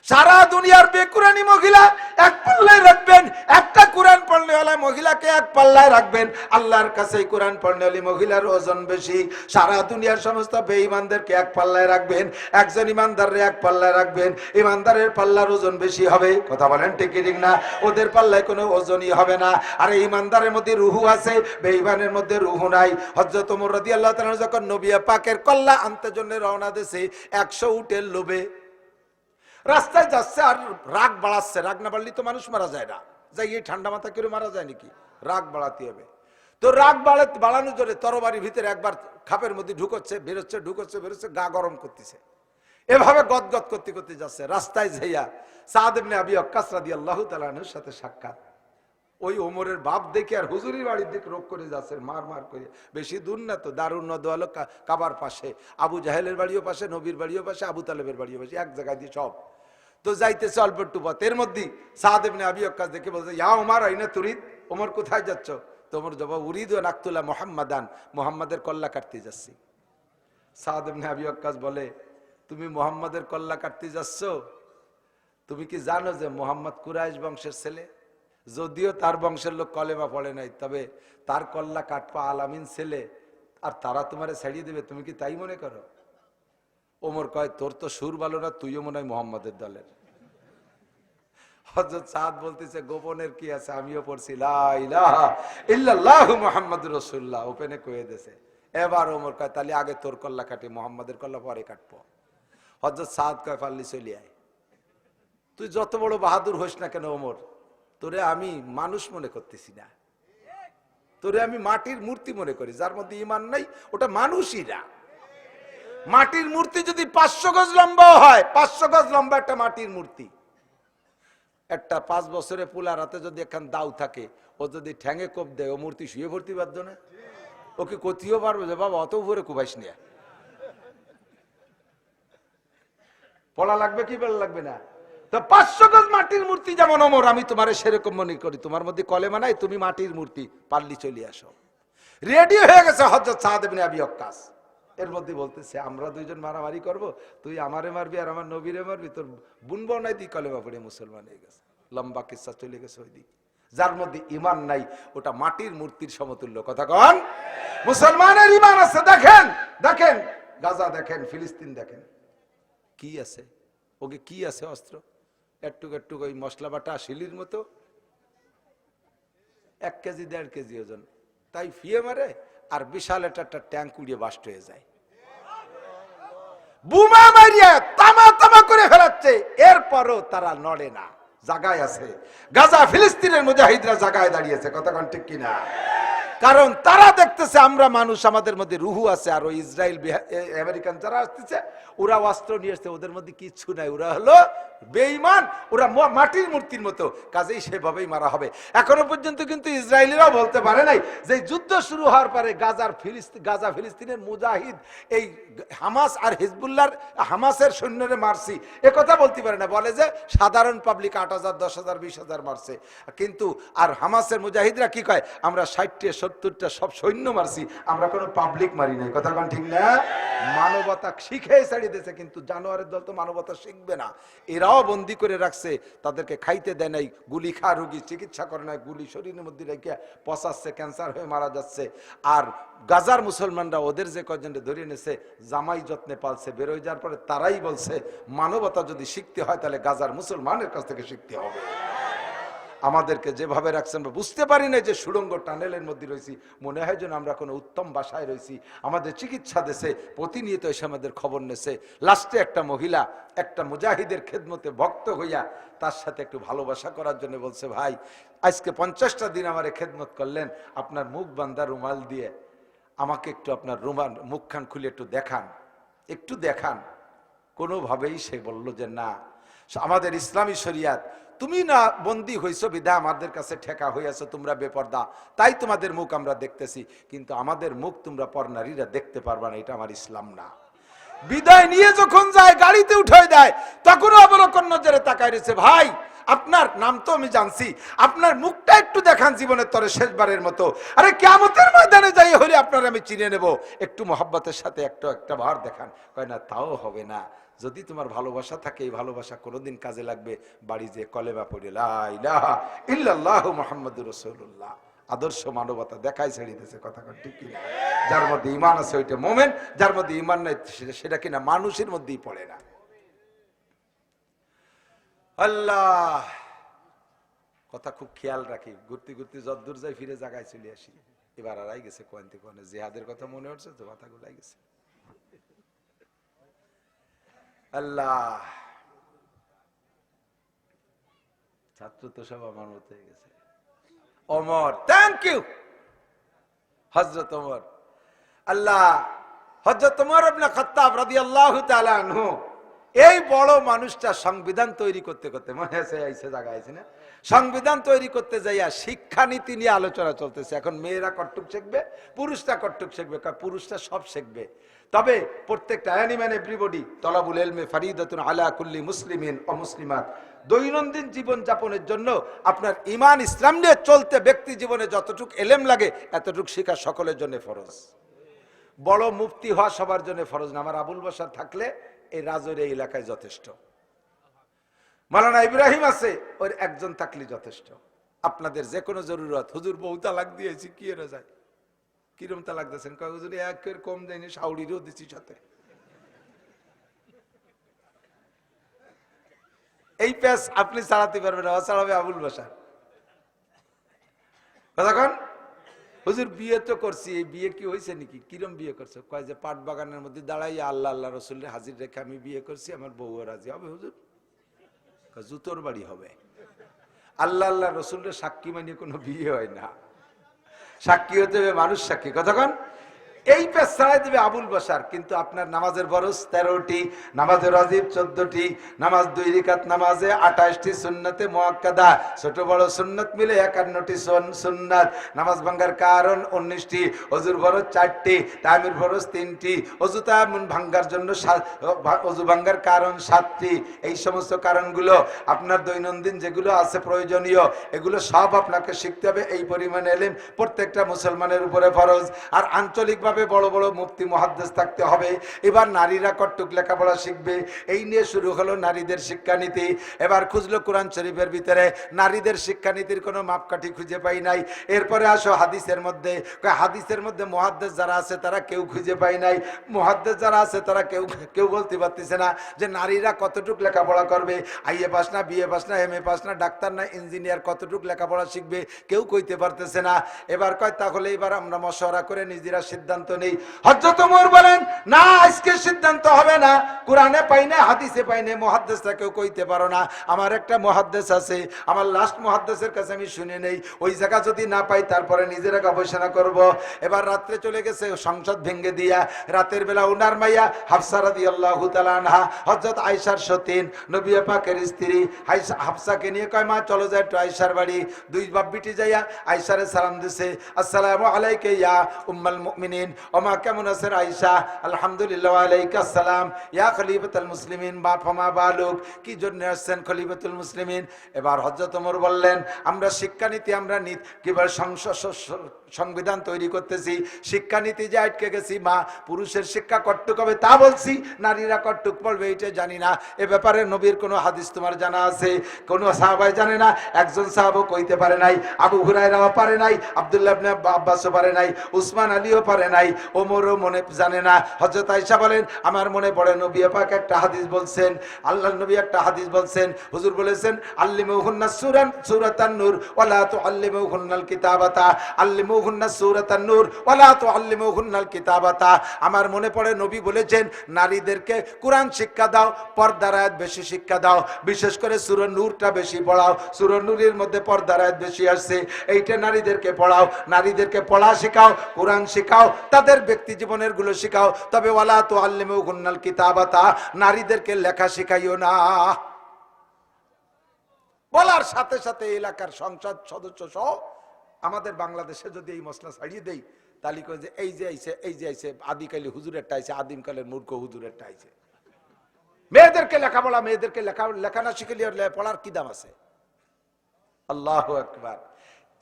সারা দুনিয়ার বেকুরানি মহিলা এক পাল্লায় রাখবেন, একটা কোরআন পড়লে হলে মহিলাকে এক পাল্লায় রাখবেন। আল্লাহর কাছে কোরআন পড়লে হলে মহিলার ওজন বেশি। সারা দুনিয়ার সমস্ত বেঈমানদেরকে এক পাল্লায় রাখবেন, একজন ইমানদাররে এক পাল্লায় রাখবেন, ইমানদারের পাল্লার ওজন বেশি হবে। কথা বলেন ঠিক ঠিক না? ওদের পাল্লায় কোনো ওজনই হবে না। আর ইমানদারের মধ্যে রুহু আছে, বেঈমানের মধ্যে রুহু নাই। হযরত ওমর রাদিয়াল্লাহু তাআলা যখন নবী পাকের কল্লা আনতে জন্য রওনা দিয়েছে 100 উটের লোভে, রাস্তায় যাচ্ছে আর রাগ বাড়াচ্ছে। রাগ না বাড়লে তো মানুষ মারা যায় না, যাই এই ঠান্ডা মাথা করে মারা যায় নাকি? রাগ বাড়াতে হবে। তো রাগ বাড়ানোর জন্য তরবারির ভিতরে একবার খাপের মধ্যে ঢুকোচ্ছে বেরোচ্ছে, ঢুকোচ্ছে বেরোচ্ছে, গা গরম করতেছে। এভাবে গদগদ করতে করতে যাচ্ছে। রাস্তায় যাইয়া সাদ ইবনে আবি ওয়াক্কাস রাদিয়াল্লাহু তাআলা আনহুর সাথে সাক্ষাৎ। ওই ওমরের বাপ দেখে আর হুজুরির বাড়ির দিকে রোগ করে যাচ্ছে, মার মার করে। বেশি দূর না তো, দারুন নদওয়াল কাবার পাশে, আবু জাহেলের বাড়িও পাশে, নবীর বাড়িও পাশে, আবু তালেবের বাড়িও পাশে, এক জায়গায় দিয়ে সব। তো যাইতেছে অল্প একটু পথ। এর মধ্যে সাদ ইবনে আবি ওয়াক্কাস দেখে বলছে, ইয়া ওমর আইনা তুরিদ? ওমর কোথায় যাচ্ছ? তো ওমর জবাব, উরিদু আন আকতুলা মুহাম্মাদান, মুহাম্মাদের কল্লা কাটতে যাচ্ছি। সাদ ইবনে আবি ওয়াক্কাস বলে, তুমি মুহাম্মাদের কল্লা কাটতে যাচ্ছ? তুমি কি জানো যে মুহাম্মদ কুরাইশ বংশের ছেলে? যদিও তার বংশের লোক কলেমা পড়ে নাই, তবে তার কল্লা কাটপা আলামিন ছেলে, আর তারা তোমারে ছাড়িয়ে দেবে, তুমি কি তাই মনে করো? ওমর কয়, তোর তো সুর ভালো না, তুইও মনে হয় মুহাম্মাদের দলের। হযরত সাদ বলতেছে, গোপনের কি আছে, আমিও পড়ছি লা ইলাহা ইল্লাল্লাহু মুহাম্মাদুর রাসূলুল্লাহ, ওপেনে কয়ে দিয়েছে। এবার ওমর কয়, তাহলে আগে তোর কল্লা কাটি, মুহাম্মাদের কল্লা পরে কাটবো। হযরত সাদ কয়, পারলি চলে আয়। তুই যত বড় বাহাদুর হোস না কেন ওমর, তোরে আমি মানুষ মনে করতেছি না, তোরে আমি মাটির মূর্তি মনে করি। যার মধ্যে ঈমান নাই ওটা মানুষই না। মাটির মূর্তি যদি 500 গজ লম্বাও হয়, 500 গজ লম্বা একটা মাটির মূর্তি, একটা 5 বছরে পোলা রাতে যদি একখান দাও থাকে, ও যদি ঠ্যাঙে কোপ দেয়, ও মূর্তি শুয়ে ভর্তি বাধ্য না? ওকে কতিও পারবে যে বাবা অত উপরে কুবাইস নিয়ে পড়া লাগবে কি বলা লাগবে না? তো 500 গজ মাটির মূর্তি যেমন ওমর, আমি তোমারে সেরকম মনে করি। তোমার মধ্যে কলেমা নাই, তুমি মাটির মূর্তি, পারলি চলে আসো। রেডি হয়ে গেছে হযরত সাদ ইবনে আবি ওয়াক্কাস। এর মধ্যে বলতেছে, আমরা দুইজন মারামারি করব, তুই আমারে মারবি আর আমার নবীরে মারবি, তোর বুনবো নাই দি কলেমা পড়ে মুসলমান হয়ে গেছে। লম্বা কিসসা চলে গেছে ওই দিক। যার মধ্যে ঈমান নাই ওটা মাটির মূর্তির সমতুল্য। কথা কন? মুসলমানের ঈমান আছে। দেখেন দেখেন গাজা, দেখেন ফিলিস্তিন, দেখেন কি আছে, ওকে কি আছে অস্ত্র? একটু একটু ওই মশলা বাটা শিলির মতো, 1 কেজি 1.5 কেজি ওজন, তাই ফিয়ে মারে। আর বিশাল একটা ট্যাঙ্ক উড়িয়ে বাস্ট হয়ে যায়, বুমা মারিয়ে তামা তামা করে ফেলাচ্ছে। এরপরও তারা নড়ে না, জায়গায় আছে। গাজা ফিলিস্তিনের মুজাহিদরা জায়গায় দাঁড়িয়েছে। কতক্ষণ ঠিক কিনা? কারণ তারা দেখতেছে আমরা মানুষ, আমাদের মধ্যে রুহু আছে। আর ওই ইসরায়েল আমেরিকান যারা আসতেছে, ওরা অস্ত্র নিয়ে আসছে, ওদের মধ্যে কিচ্ছু নাই, ওরা হলো বেঈমান, ওরা মাটির মূর্তির মতো। কাজেই সেভাবেই মারা হবে। এখনো পর্যন্ত কিন্তু ইসরায়েলিরাও বলতে পারে নাই যে যুদ্ধ শুরু হওয়ার পরে গাজা ফিলিস্তিনের মুজাহিদ এই হামাস আর হিজবুল্লাহর হামাসের সৈন্যরে মারছি, এ কথা বলতে পারে না। বলে যে সাধারণ পাবলিক 8,000 10,000 20,000 মারছে। কিন্তু আর হামাসের মুজাহিদরা কি কয়, আমরা 60টা 70টা সব সৈন্য মারছি, আমরা কোনো পাবলিক মারি নাই। কথা কোন ঠিক না? মানবতা শিখে ছাড়িয়ে দিয়েছে, কিন্তু জানোয়ারের দল তো মানবতা শিখবে না। এরাও বন্দি করে রাখছে, তাদেরকে খাইতে দেয় নাই, গুলি খা রোগী চিকিৎসা করে নাই, গুলি শরীরের মধ্যে রেখে পচাচ্ছে, ক্যান্সার হয়ে মারা যাচ্ছে। আর গাজার মুসলমানরা ওদের যে কয়েকজনকে ধরে এনেছে, জামাই যত্নে পালছে, বেরোয় যাওয়ার পরে তারাই বলছে মানবতা যদি শিখতে হয় তাহলে গাজার মুসলমানের কাছ থেকে শিখতে হবে। আমাদেরকে যেভাবে রাখছেন বুঝতে পারি না যে সুড়ঙ্গ টানেলের মধ্যে রয়েছি, মনে হয় যেন আমরা কোনো উত্তম বাসায় রয়েছি। আমাদের চিকিৎসা দেশে প্রতিনিয়ত এসে আমাদের খবর নেছে। লাস্টে একটা মহিলা একটা মুজাহিদের খেদমতে ভক্ত হইয়া তার সাথে একটু ভালোবাসা করার জন্য বলছে, ভাই আজকে 50টা দিন আমার খেদমত করলেন, আপনার মুখ বান্ধা রুমাল দিয়ে আমাকে একটু আপনার রুমাল মুখখান খুলে একটু দেখান। কোনোভাবেই সে বলল যে না, আমাদের ইসলামী শরিয়াত, তুমি না বন্দী হইছো বিদা আমাদের কাছে ঠেকা হইয়াছো, তোমরা বেপর্দা, তাই তোমাদের মুখ আমরা দেখতেছি, কিন্তু আমাদের মুখ তোমরা পরনারীরা দেখতে পারবা না, এটা আমার ইসলাম না। বিদায় নিয়ে যখন যায় গাড়িতে উঠাই দেয়, তখনও অবলোকন নজরে তাকায় রয়েছে। ভাই আপনার নাম তো আমি জানছি, আপনার মুখটা একটু দেখান জীবনের তরে শেষবারের মতো। আরে কিয়ামতের ময়দানে যাই হলে আপনার আমি চিনে নেব, একটু মোহাব্বতের সাথে একটা ভার দেখান। কয় না, তাও হবে না। যদি তোমার ভালোবাসা থাকে, এই ভালোবাসা কোনোদিন কাজে লাগবে। বাড়ি যে কলেমা পড়ে লা ইলাহা ইল্লাল্লাহু মুহাম্মাদুর রাসূলুল্লাহ, আদর্শ মানবতা দেখাই ছেড়ে দিয়েছে। কথা ঠিক কিনা? যার মধ্যে ঈমান আছে ওইটা মুমিন, যার মধ্যে ঈমান নাই সেটা কিনা মানুষের মধ্যেই পড়ে না। আল্লাহ, কথা খুব খেয়াল রাখি। ঘুরতে ঘুরতে যদ্দূর যাই ফিরে জায়গায় চলে আসি। এবার আড়াই গেছে কোয়ান্তি কোয়ানে জিহাদের কথা মনে হচ্ছে তো, মাথা গুলাই গেছে। আল্লাহ, ছাত্র তো সব আমার মতো হয়ে গেছে। ওমর, থ্যাংক ইউ হযরত ওমর। আল্লাহ, হযরত ওমর ইবনে খাত্তাব রাদিয়াল্লাহু তাআলা আনহু, এই বড় মানুষটা সংবিধান তৈরি করতে করতে, মনে আছে আইসে জায়গা আছে না, সংবিধান তৈরি করতে যাইয়া শিক্ষানীতি নিয়ে আলোচনা চলতেছে। এখন মেয়েরা কট্টুক শিখবে, পুরুষরা কট্টুক শিখবে। পুরুষরা সব শিখবে, তবে প্রত্যেকটা এনিম্যান এভরিবডি তলাবুল ইলমে ফরিদাতুন আলা কুল্লি মুসলিমিন ও মুসলিমাত। দৈনন্দিন জীবন যাপনের জন্য আপনার ঈমান ইসলাম নিয়ে চলতে ব্যক্তি জীবনে যতটুক এলেম লাগে এতটুক শিক্ষা সকলের জন্য ফরজ। বড় মুফতি হওয়া সবার জন্য ফরজ না। আমার আবুল বাশার থাকলে এই রাজের এই এলাকায় যথেষ্ট। মাওলানা ইব্রাহিম আছে, ওর একজন থাকলে যথেষ্ট। আপনাদের যে কোনো জরুরত, হুজুর বউ তালাক দিয়েছি, কি এরা যায়, কিরম তালাক দিয়েছেন? কয় হুজুর একের কম দেয়নি, শাউরিরও দিচ্ছি সাথে। এই প্যাস আপনি চালাতে পারবেন না, চালাবে আবুল বাশার। কতক্ষণ হুজুর বিয়ে তো করছি, এই বিয়ে কি হয়েছে নাকি? কিরম বিয়ে করছো? কয় যে পাট বাগানের মধ্যে দাঁড়াইয়া আল্লাহ আল্লাহ রসুলের হাজির রেখে আমি বিয়ে করছি, আমার বউ রাজি হবে। হুজুর জুতোর বাড়ি হবে। আল্লাহ আল্লাহ রসুলের সাক্ষী মানিয়ে কোনো বিয়ে হয় না। সাক্ষী হতে হবে মানুষ সাক্ষী। কতক্ষণ এই পেশ ছাড়াই দিবে আবুল বাশার। কিন্তু আপনার নামাজের বরস 13টি, নামাজের ওয়াজিব 14টি, নামাজ 2 রাকাত নামাজে 28টি সুন্নতে মুআক্কাদা, ছোট বড় সুন্নত মিলে 51টি সুন্নাত, নামাজ ভাঙ্গার কারণ 19টি, ওযুর ফরজ 4টি, তায়াম্মুম ফরজ 3টি, ওযু তায়াম্মুম ভাঙ্গার জন্য ওযু ভাঙ্গার কারণ 7টি। এই সমস্ত কারণগুলো আপনার দৈনন্দিন যেগুলো আছে প্রয়োজনীয়, এগুলো সব আপনাকে শিখতে হবে। এই পরিমাণ ইলম প্রত্যেকটা মুসলমানের উপরে ফরজ। আর আঞ্চলিক বড় বড় মুফতি মুহাদ্দিস থাকতে হবে। এবার নারীরা কট্টুক লেখাপড়া শিখবে। এই নিয়ে শুরু হলো নারীদের শিক্ষানীতি। এবার খুঁজলো কোরআন শরীফের ভিতরে, নারীদের শিক্ষানীতির কোনো মাপকাঠি খুঁজে পাই নাই। এরপরে আসো হাদিসের মধ্যে, হাদিসের মধ্যে মুহাদ্দিস যারা আছে তারা কেউ খুঁজে পাই নাই। মুহাদ্দিস যারা আছে তারা কেউ বলতে পারতেছে না যে নারীরা কতটুক লেখাপড়া করবে। আইএ পাস না, বিএ পাস না, এমএ পাস না, ডাক্তার না, ইঞ্জিনিয়ার কতটুক লেখাপড়া শিখবে কেউ কইতে পারতেছে না। এবার কয় তাহলে এবার আমরা মশওয়ারা করে নিজেরা সিদ্ধান্ত নেই। হযরত ওমর বলেন না, আজকে সিদ্ধান্ত হবে না, কোরআনে পাই না, হাদিসে পাই না, মুহাদ্দিসরা কেউ কইতে পারো না। আমার একটা মুহাদ্দিস আছে, আমার লাস্ট মুহাদ্দিসের কাছে আমি শুনে নেই, ওই জায়গা যদি না পাই তারপরে নিজেরা গবেষণা করব। এবার রাত্রে চলে গেছে সংসদ ভেঙে দিয়া। রাতের বেলা উনার মাইয়া হাফসা রাদিয়াল্লাহু তাআলা আনহা, হযরত আয়েশার সতীন, নবী পাকের স্ত্রী হাফসাকে নিয়ে কয় মা চলো যাই একটু আয়েশার বাড়ি। দুই বাপ বিটি যাইয়া আয়েশারে সালাম দিছে, আসসালামু আলাইকা ইয়া উম্মাল মুমিনিন, ওমা কেমন আছেন আয়েশা? আলহামদুলিল্লাহ। আলাইকা আসসালাম ইয়া খলিফাতুল মুসলিমিন, বা ফমা বালুক, কি জন্য আসছেন খলিফাতুল মুসলিমিন? এবার হযরত ওমর বললেন আমরা শিক্ষানীতি, আমরা কিভাবে সংবিধান তৈরি করতেছি, শিক্ষানীতি যে আটকে গেছি মা, পুরুষের শিক্ষা কট্টুক হবে তা বলছি, নারীরা কট্টুক পড়বে এইটা জানি না। এ ব্যাপারে নবীর কোনো হাদিস তোমার জানা আছে? কোনো সাহাবাই জানে না, একজন সাহাবও কইতে পারে নাই, আবু হুরায়রাও পারে নাই, আব্দুল্লাহ ইবনে আব্বাসও পারে নাই, উসমান আলীও পারে নাই, ওমরও মনে জানে না। হযরত আয়েশা বলেন আমার মনে পড়ে নবী পাক একটা হাদিস বলছেন, আল্লাহর নবী একটা হাদিস বলছেন, হুজুর বলেছেন আল্লিমুহুন্না সূরাতান নূর ওয়ালা তুআল্লিমুহুন্নাল কিতাবাতা, আল্লিমুহুন্না সূরাতান নূর ওয়ালা তুআল্লিমুহুন্নাল কিতাবাতা। আমার মনে পড়ে নবী বলেছেন নারীদেরকে কোরআন শিক্ষা দাও, পর্দার আয়াত বেশি শিক্ষা দাও, বিশেষ করে সূরা নূরটা বেশি পড়াও, সূরা নূরের মধ্যে পর্দার আয়াত বেশি আসছে, এইটা নারীদেরকে পড়াও, নারীদেরকে পড়া শেখাও, কোরআন শেখাও, তাদের ব্যক্তি জীবনের গুলো শেখাও, তবে ওয়ালা তুআল্লিমুহুন্নাল কিতাবাতা, নারীদেরকে লেখা শেখাইও না। বলার সাথে সাথে এলাকার সংসদ সদস্য সহ আমাদের বাংলাদেশে যদি এই মসলা ছাড়িয়ে দেই তালি কয় যে এই যে আইছে আদিকালে হুজুরেরটা আইছে, আদিমকালের মূর্খ হুজুরেরটা আইছে। মেয়েদেরকে লেখাপড়া, মেয়েদেরকে লেখা না শিখলে পড়ার কি দাম আছে? আল্লাহু আকবার।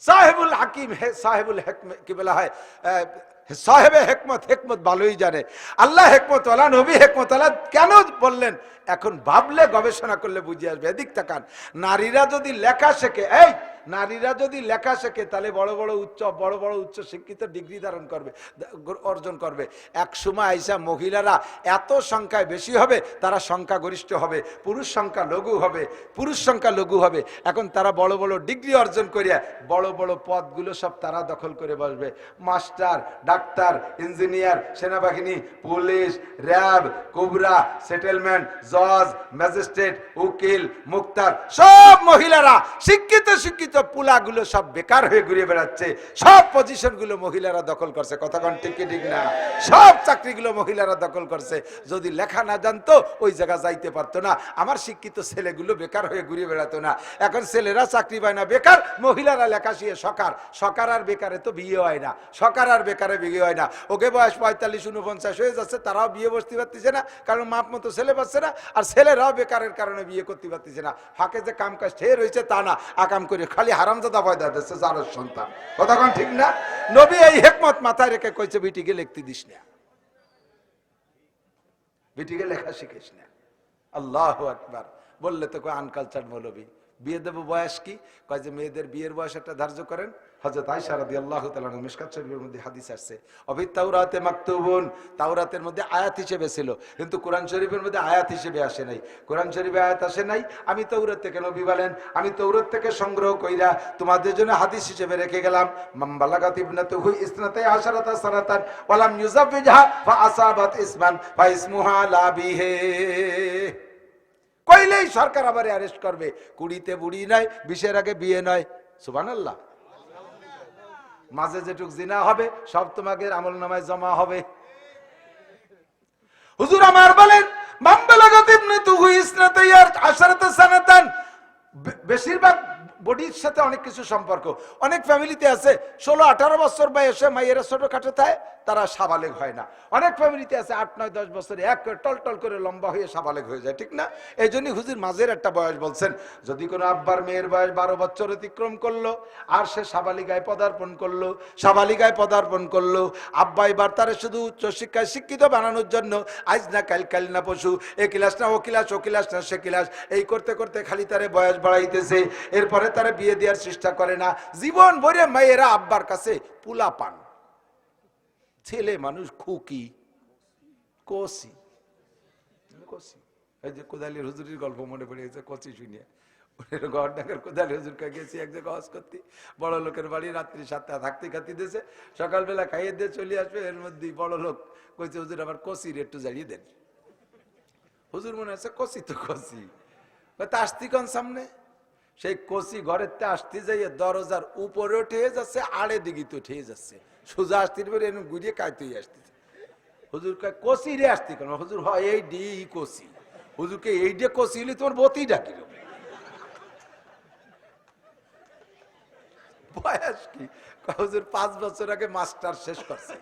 সাহেবুল হাকিম সাহেবুল হিকমত কি বলা হয়, সাহেবে হিকমত, হিকমত ভালোই জানে। আল্লাহ হিকমত ওয়ালা, নবী হিকমত ওয়ালা কেন বললেন? এখন ভাবলে গবেষণা করলে বুঝে আসবে। এদিক তাকান, নারীরা যদি লেখা শেখে, এই নারীরা যদি লেখা শেখে তাহলে বড় বড় উচ্চ শিক্ষিত ডিগ্রি ধারণ করবে, অর্জন করবে। এক সময় আইসা মহিলারা এত সংখ্যায় বেশি হবে, তারা সংখ্যা গরিষ্ঠ হবে, পুরুষ সংখ্যা লঘু হবে। এখন তারা বড় বড় ডিগ্রি অর্জন করিয়া বড় বড় পদগুলো সব তারা দখল করে বসবে। মাস্টার, ডাক্তার, ইঞ্জিনিয়ার, সেনাবাহিনী, পুলিশ, র্যাব, কোবরা, সেটেলমেন্ট, জজ, ম্যাজিস্ট্রেট, উকিল, মুক্তার, সব মহিলারা শিক্ষিত পুলাগুলো সব বেকার হয়ে ঘুরে বেড়াচ্ছে। সব পজিশন গুলো মহিলারা দখল করছে। কথা কোন ঠিক কি ঠিক না? সব চাকরিগুলো মহিলারা দখল করছে। যদি লেখা না জানতো ওই জায়গা যাইতে পারতো না। আমার শিক্ষিত ছেলেগুলো বেকার হয়ে ঘুরে বেড়াতো না। এখন ছেলেরা চাকরি পায় না, বেকার, মহিলারা লেখা শিখে সকার আর বেকারে তো বিয়ে হয় না, সকার আর বেকারে বিয়ে হয় না। ওকে বয়স 45-49 হয়ে যাচ্ছে, তারাও বিয়ে বসতে পারতেছে না, কারণ মাপ মতো ছেলে পাচ্ছে না। আর ছেলেরাও বেকারের কারণে বিয়ে করতে পারতেছে না। ফাঁকে যে কাম কাজ ঠের হয়েছে তা না, আকাম করে খালি হারামজাদা পয়দা দিচ্ছে যার সন্তান। কথা কোন ঠিক না? নবী এই হিকমত মাথায় রেখে কইছে, বিটিকে লিখতে দিস না, বিটিকে লেখা শিখিস না। আল্লাহু আকবার। বললে তো কয় আনকালচার মৌলবী, বিয়ে দেবো বয়স কি? কয় যে মেয়েদের বিয়ের বয়স একটা ধার্য করেন। হযরত আয়েশা রাদিয়াল্লাহু তাআলা মিশকাত শরীফের মধ্যে হাদিস আসছে, অফি তাওরাতে মাকতুবুন, তাওরাতের মধ্যে আয়াত হিসেবে ছিল, কিন্তু কোরআন শরীফের মধ্যে আয়াত হিসেবে আসে নাই। কোরআন শরীফে আয়াত আসে নাই, আমি তাওরাত থেকে, নবী বলেন, আমি তাওরাত থেকে সংগ্রহ কইরা তোমাদের জন্য হাদিস হিসেবে রেখে গেলাম। মান বালাগাত ইবনাতুহু ইসনাতাই আশারাতা সানাতান ওয়া লাম ইউযাওবিজহা ফা আসাবাত ইসমান ফা ইসমুহা লা বিহি। কইলেই সরকার আবার অ্যারেস্ট করবে। কুড়িতে বুড়ি নাই, 20-এর আগে বিয়ে নয়। সুবহানাল্লাহ। মাঝে যেটুক জিনা হবে সব তোমাকে আমল নামায় জমা হবে। হুজুর আমার বলেন, মামবালাগাত ইবনাতুহু ইসনাতাই আশারাতা সানাতান, বেশিরভাগ বডির সাথে অনেক কিছু সম্পর্ক। অনেক ফ্যামিলিতে আছে 16-18 বছর বয়সে মায়েরা ছোটখাটো থাকে, তারা সাবালেগ হয় না। অনেক ফ্যামিলিতে আছে 8-9-10 বছরে এক টল করে লম্বা হয়ে সাবালেগ হয়ে যায়, ঠিক না? এই জন্যই হুজুর মাঝের একটা বয়স বলছেন। যদি কোনো আব্বার মেয়ের বয়স 12 বছর অতিক্রম করলো আর সে সাবালিগায় পদার্পণ করলো, আব্বা এবার তারা শুধু উচ্চশিক্ষায় শিক্ষিত বানানোর জন্য আজ না কাল না পশু, এ ক্লাস না ও ক্লাস না সে ক্লাস, এই করতে করতে খালি তারে বয়স বাড়াইতেছে। এরপরে তারা বিয়ে দেওয়ার চেষ্টা করে না। জীবন ভরে মেয়েরা আব্বার কাছে পুলা পান। ছেলে মানুষ খুকি কষি, এই যে কোদালির হুজুরের গল্প মনে পড়ে গেছে, কচি শুনিয়ে। গড়ডাঙ্গার কোদালি হুজুর গেছি এক জায়গায় হজ করতে, বড় লোকের বাড়ি, রাত্রি 7টা থাকতে দিয়েছে, সকালবেলা খাইয়ে দিয়ে চলে আসবে। এর মধ্যেই বড় লোক কইছে, হুজুর আবার কষির একটু জ্বালিয়ে দেন। হুজুর মনে আছে কষি তো কষি, তা আসতি কোন সামনে, সেই কষি ঘরের তে আসতে যাইয়ে দরজার উপরে উঠে যাচ্ছে, আড়ে দিকে তো উঠে যাচ্ছে, সোজা আসতে পারে ঘুরিয়ে কাইতেই আসতেছে। হুজুর কষি রে আসতে কেন? হুজুর হয় এই ডি কষি। হুজুরকে এই ডে কষি হলে তোমার বতি ডাকিল। বয়স কি? হুজুর 5 বছর আগে মাস্টার শেষ করছে,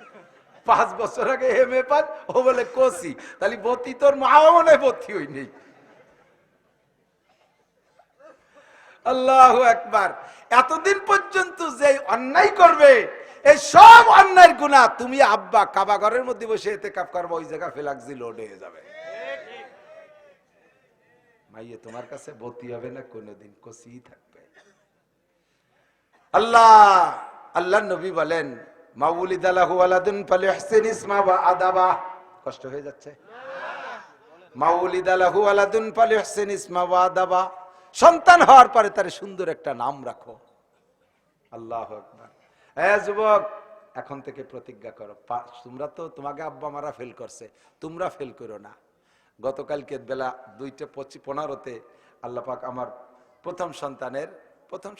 5 বছর আগে এমএ পাস, ও বলে কষি। তাহলে বতি তোর মা মনে বতি হই নেই। আল্লাহু আকবার। এতদিন পর্যন্ত যে অন্যায় করবে, এই সব অন্যায়ের গুনাহ তুমি আব্বা কাবা ঘরের মধ্যে বসে ইতিকাফ করবে, ওই জায়গা ফেলাক্সি লোড হয়ে যাবে। মাইয়ে তোমার কাছে বতি হবে না, কোনদিন কষি থাকবে। আল্লাহ নবী বলেন, মাউলিদা লাহু ওয়ালাদুন ফালিহসিন ইসমা ওয়া আদাবা। কষ্ট হয়ে যাচ্ছে? মাউলিদা লাহু ওয়ালাদুন ফালিহসিন ইসমা ওয়া আদাবা। সন্তান হওয়ার পরে তার সুন্দর একটা নাম রাখো। আল্লাহু আকবার। যুবক, এখন থেকে প্রতিজ্ঞা করো, তোমরা তো, তোমাকে আব্বা মারা ফেল করছে, তোমরা ফেল করো না। গতকালকে বেলা 2:15 আল্লাহ পাক আমার প্রথম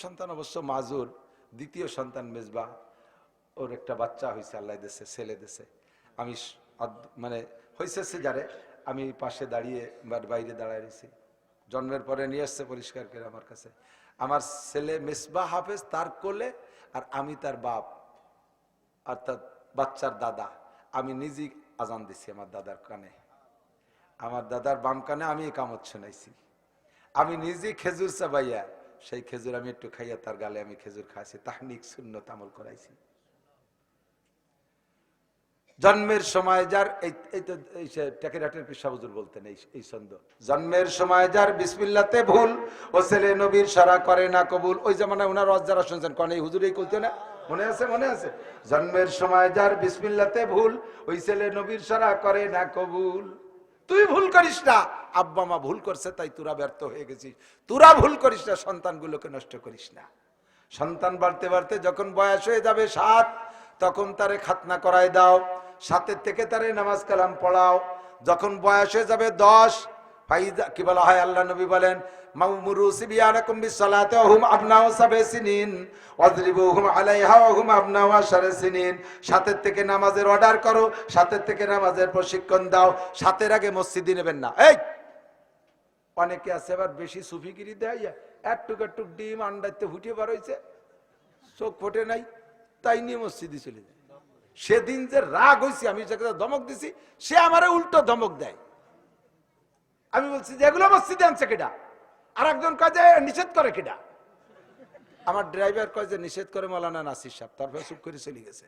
সন্তান অবশ্য মাজুর, দ্বিতীয় সন্তান মেজবা, ওর একটা বাচ্চা হয়েছে, আল্লাহ দেশে, ছেলে দেশে। আমি মানে হয়েছে যারে, আমি পাশে দাঁড়িয়ে বাইরে দাঁড়ায় রয়েছি। জন্মের পরে নিয়ে আসছে পরিষ্কার করে আমার কাছে। আমার ছেলে মেসবাহ হাফেজ, তার কোলে, আর আমি তার বাপ, অর্থাৎ বাচ্চার দাদা, আমি নিজেই আজান দিছি আমার দাদার কানে, আমার দাদার বাম কানে আমি কামত শোনাইছি, আমি নিজেই খেজুর চাবাইয়া সেই খেজুর আমি একটু খাইয়া তার গালে আমি খেজুর খাইছি, তাহনিক সুন্নত আমল করাইছি। জন্মের সময় যার এই টেকেরাটের পিসা হুজুর বলতেন এই ছন্দ, জন্মের সময় যার বিসমিল্লাতে ভুল, ও ছেলে নবীর সারা করে না কবুল। ওই জামানায় ওনার ওয়াজ যারা শুনছেন কোন এই হুজুর এই কইতে না, মনে আছে? মনে আছে? জন্মের সময় যার বিসমিল্লাতে ভুল, ওই ছেলে নবীর সারা করে না কবুল। তুই ভুল করিস না, আব্বা মা ভুল করছে তাই তোরা ব্যর্থ হয়ে গেছিস। তোরা ভুল করিস না, সন্তানগুলোকে নষ্ট করিস না। সন্তান বাড়তে বাড়তে যখন বয়স হয়ে যাবে 7, তখন তারে খাতনা করায় দাও, 7 থেকে তারে নামাজ কালাম পড়াও। যখন বয়স হয়ে যাবে 10, কি বলা হয়, আল্লাহ নবী বলেন মাউমুরু সিবিয়ানাকুম বিসসালাতি ওয়া হুম আবনাউ 7 সিনিন ওয়াজরিবুহুম আলাইহা ওয়া হুম আবনাউ 10 সিনিন। 7 থেকে নামাজের অর্ডার করো, 7 থেকে নামাজের প্রশিক্ষণ দাও। 7 আগে মসজিদে নেবেন না। এই অনেকে আছে আবার বেশি সুফিগিরি দেয়, একটুক একটুক ডিম আন্ডাতে ফুটে বার হয়েছে, চোখ ফোটে নাই, তাই নিয়ে মসজিদে চলে যায়। সেদিন যে রাগ হয়েছে, আমি যাকে ধমক দিছি, সে আমারে উল্টো ধমক দেয়। আমি বলছি যে এগুলো মসজিদে আনছে কেডা? আর একজন কয় যে নিষেধ করে কেডা? আমার ড্রাইভার কয় যে নিষেধ করে মৌলানা নাসির সাহেব, তারপরে চুপ করে চলে গেছে।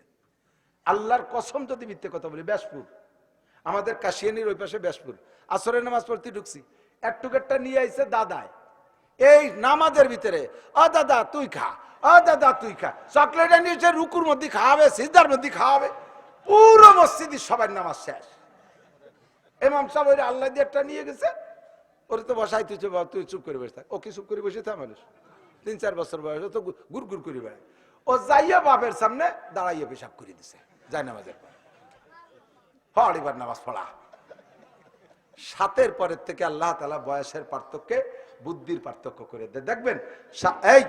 আল্লাহর কসম যদি মিথ্যে কথা বলি, ব্যাসপুর, আমাদের কাশিয়ানির ওই পাশে ব্যাসপুর, আসরের নামাজ পড়তে ঢুকছি, একটুকেরটা নিয়ে আইছে দাদায়, এই নামাজের ভিতরে, ও দাদা তুই খা, ও দাদা তুই খা, চকলেট নিয়েছে, রুকুর মধ্যে খাওয়াবে, সিজদার মধ্যে খাওয়াবে, পুরো মসজিদে সবাই নামাজ শেষ। ইমাম সাহেব ওই আল্লাহ দিয়ে একটা নিয়ে গেছে, ওরে তো বসাই তুই তুই চুপ করে বসে থাক। ও কি চুপ করে বসে থাক? মানুষ 3-4 বছর বয়স, ও তো গুড় গুড় করে বেড়ায়। ও যাইয়া বাপের সামনে দাঁড়াইয়া পেশাব করে দিছে যায় নামাজের পর। পড় এবার নামাজ পড়া। 7 পরের থেকে আল্লাহ তাআলা বয়সের পার্থক্যে বুদ্ধির পার্থক্য করে দেয়। দেখবেন এই